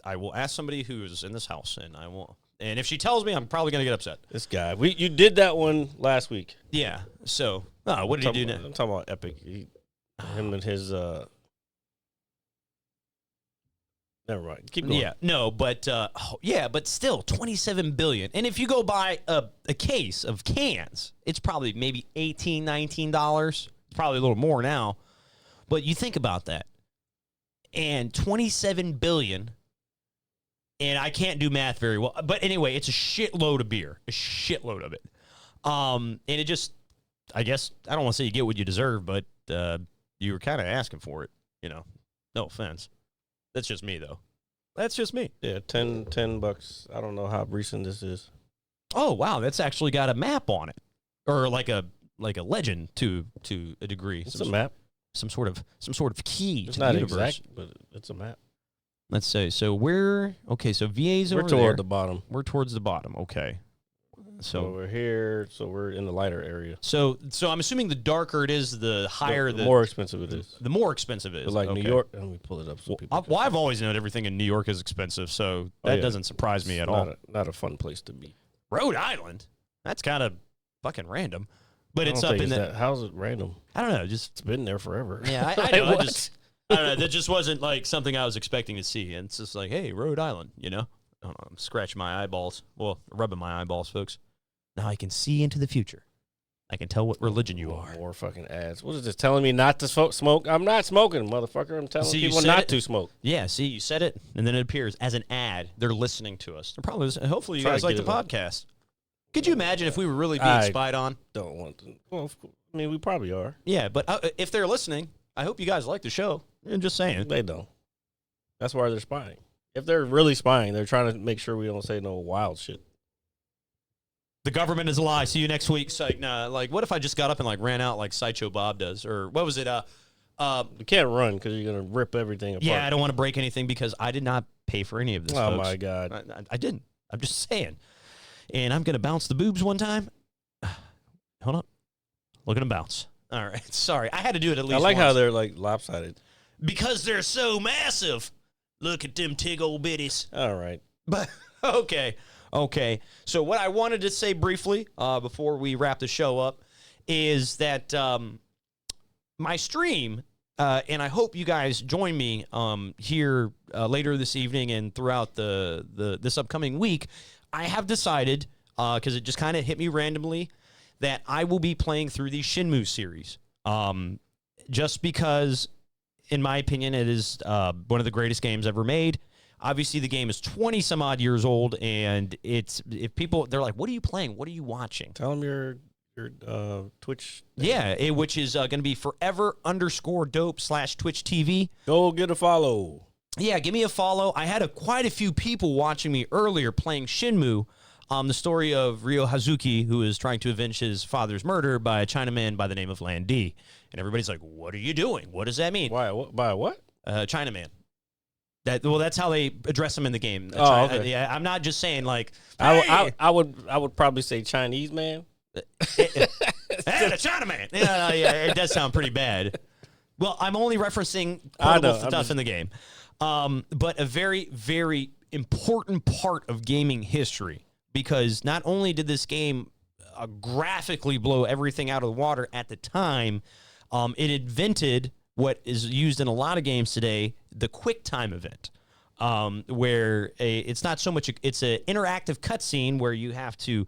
I will ask somebody who's in this house, and I won't. And if she tells me, I'm probably gonna get upset. This guy, you did that one last week. Yeah. So, what did he do now? I'm talking about Epic. Him and his. Never mind. Keep going. Yeah. No, but but still, $27 billion. And if you go buy a case of cans, it's probably maybe $18, $19. It's probably a little more now. But you think about that, and $27 billion. And I can't do math very well, but anyway, it's a shitload of beer, a shitload of it. And it just, I guess, I don't want to say you get what you deserve, but you were kind of asking for it, No offense. That's just me, though. That's just me. Yeah, $10. I don't know how recent this is. Oh wow, that's actually got a map on it, or like a legend to a degree. It's a map. Some sort of key it's to not the universe. Exact, but it's a map. Let's say so. So VA's over toward there. the bottom. We're towards the bottom. Okay. So we're here. So we're in the lighter area. So I'm assuming the darker it is, the higher the more expensive it is. The more expensive it is. But like New York, let me pull it up so people. I've always known everything in New York is expensive, so that doesn't surprise me at all. Not a fun place to be. Rhode Island. That's kind of fucking random. But it's up in that. How's it random? I don't know. Just it's been there forever. Yeah, I know. I don't know. That just wasn't like something I was expecting to see. And it's just like, hey, Rhode Island, I don't know, I'm scratching my eyeballs. Well, rubbing my eyeballs, folks. Now I can see into the future. I can tell what religion you are. More fucking ads. What is this telling me not to smoke? I'm not smoking, motherfucker. I'm telling people not to smoke. Yeah, see, you said it, and then it appears as an ad. They're listening to us. They're probably listening. Hopefully you guys like the podcast. Could you imagine if we were really being spied on? Don't want to. Well, I mean, we probably are. Yeah, but if they're listening, I hope you guys like the show. I'm just saying. They don't. That's why they're spying. If they're really spying, they're trying to make sure we don't say no wild shit. The government is a lie. See you next week. So, what if I just got up and ran out like Sideshow Bob does? Or what was it? You can't run because you're going to rip everything apart. Yeah, I don't want to break anything because I did not pay for any of this, Oh, folks. my God. I didn't. I'm just saying. And I'm going to bounce the boobs one time. Hold up. Look at them bounce. All right. Sorry. I had to do it at least I like once. how they're lopsided. Because they're so massive. Look at them tig old bitties. All right. But, okay. So what I wanted to say briefly before we wrap the show up is that my stream and I hope you guys join me here later this evening and throughout this upcoming week. I have decided, because it just kind of hit me randomly, that I will be playing through the Shenmue series. Just because, in my opinion, it is one of the greatest games ever made. Obviously, the game is 20-some-odd years old, and if people, they're like, what are you playing? What are you watching? Tell them your Twitch. Yeah, which is going to be forever_dope/Twitch TV. Go get a follow. Yeah, give me a follow. I had quite a few people watching me earlier playing Shenmue, the story of Ryo Hazuki, who is trying to avenge his father's murder by a Chinaman by the name of Lan Di. And everybody's like, what are you doing? What does that mean? Why? By what? Chinaman. That's how they address him in the game. Okay. Yeah, I'm not just saying like, hey, I would probably say Chinese man. hey, the Chinaman. Yeah, it does sound pretty bad. Well, I'm only referencing quotable stuff in the game. But a very, very important part of gaming history, because not only did this game graphically blow everything out of the water at the time, it invented what is used in a lot of games today, the quick time event, where it's not so much, it's an interactive cutscene where you have to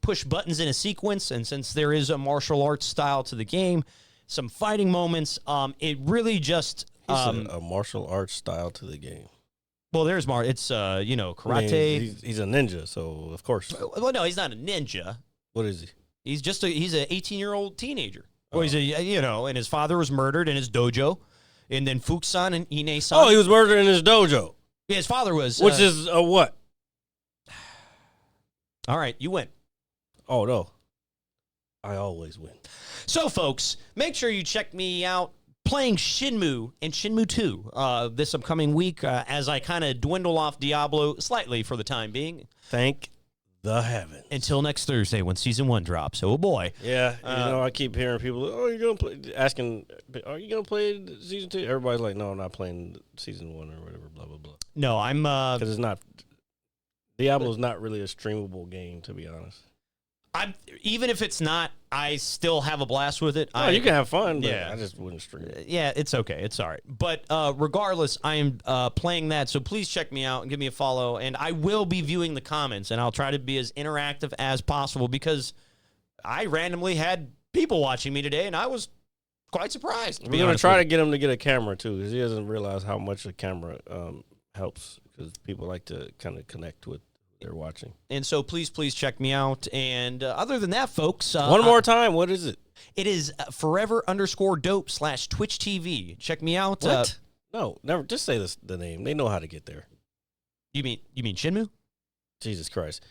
push buttons in a sequence, and since there is a martial arts style to the game, some fighting moments, it really just... a martial arts style to the game. Well, there's it's, karate. I mean, he's a ninja, so of course. Well, no, he's not a ninja. What is he? He's just he's an 18-year-old teenager. Well, he's and his father was murdered in his dojo, and then Fukusan and Ine-san. Oh, he was murdered in his dojo. Yeah, his father was. Which is a what? All right, you win. Oh, no. I always win. So, folks, make sure you check me out playing Shenmue and Shenmue 2 this upcoming week as I kind of dwindle off Diablo slightly for the time being. Thank the heavens. Until next Thursday when Season 1 drops. Oh, boy. Yeah, I keep hearing people, are you going to play, asking, are you going to play Season 2? Everybody's like, no, I'm not playing Season 1 or whatever, blah, blah, blah. No, I'm... Because it's not... Diablo's not really a streamable game, to be honest. Even if it's not, I still have a blast with it. You can have fun, but yeah. I just wouldn't stream it. Yeah, it's okay. It's all right. But regardless, I am playing that, so please check me out and give me a follow. And I will be viewing the comments, and I'll try to be as interactive as possible, because I randomly had people watching me today, and I was quite surprised. We're going to try to get him to get a camera, too, because he doesn't realize how much a camera helps, because people like to kind of connect with they're watching. And so please check me out. And other than that, folks. One more time. What is it? It is forever_dope/Twitch TV. Check me out. What? No, never. Just say the name. They know how to get there. You mean Shenmue? Jesus Christ.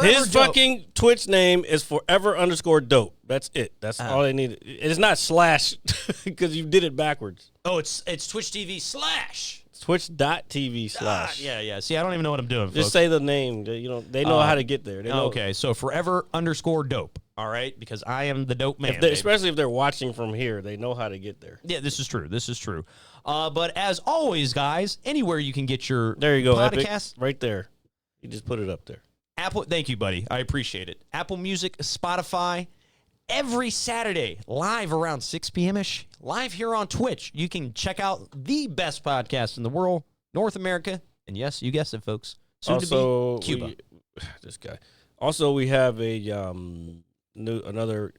His fucking Twitch name is forever_dope. That's it. That's all they need. It's not slash because you did it backwards. Oh, it's Twitch TV / Twitch.tv/. Yeah. See, I don't even know what I'm doing, folks. Just say the name. They know how to get there. They know. Okay, so forever_dope. All right, because I am the dope man. Especially if they're watching from here, they know how to get there. Yeah, this is true. But as always, guys, anywhere you can get your podcast. Epic, right there. You just put it up there. Apple. Thank you, buddy. I appreciate it. Apple Music, Spotify. Every Saturday, live around 6 p.m.-ish, live here on Twitch. You can check out the best podcast in the world, North America, and yes, you guessed it, folks, soon to be Cuba. This guy. Also, we have another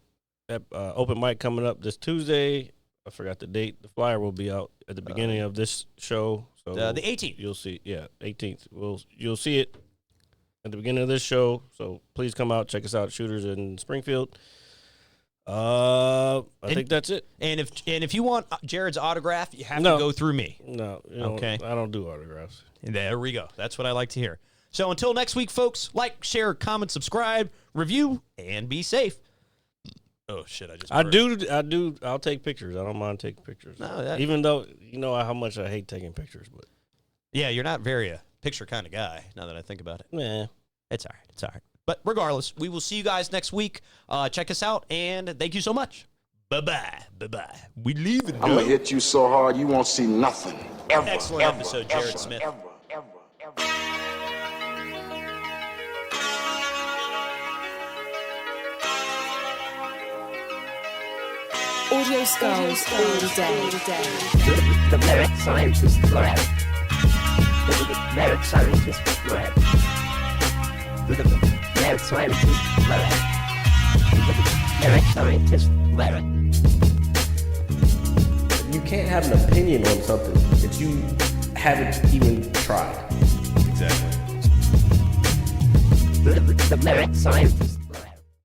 open mic coming up this Tuesday. I forgot the date. The flyer will be out at the beginning of this show. So the 18th. You'll see. Yeah, 18th. You'll see it at the beginning of this show. So please come out, check us out, Shooters in Springfield. I think that's it. And if you want Jared's autograph, you have to go through me. No, okay. I don't do autographs. And there we go. That's what I like to hear. So until next week, folks, like, share, comment, subscribe, review, and be safe. Oh shit! I do. I'll take pictures. I don't mind taking pictures. No, even though you know how much I hate taking pictures, but yeah, you're not very a picture kind of guy. Now that I think about it, yeah, it's all right. It's all right. But regardless, we will see you guys next week. Check us out, and thank you so much. Bye-bye. Bye-bye. We leave it. I'm going to hit you so hard you won't see nothing. Ever. Excellent episode, Jared Smith. Ever. Audio skulls all day. The merit scientist lab. The merit scientist lab. The merit scientist lab. The merit scientist lab. You can't have an opinion on something that you haven't even tried. Exactly. The merit scientist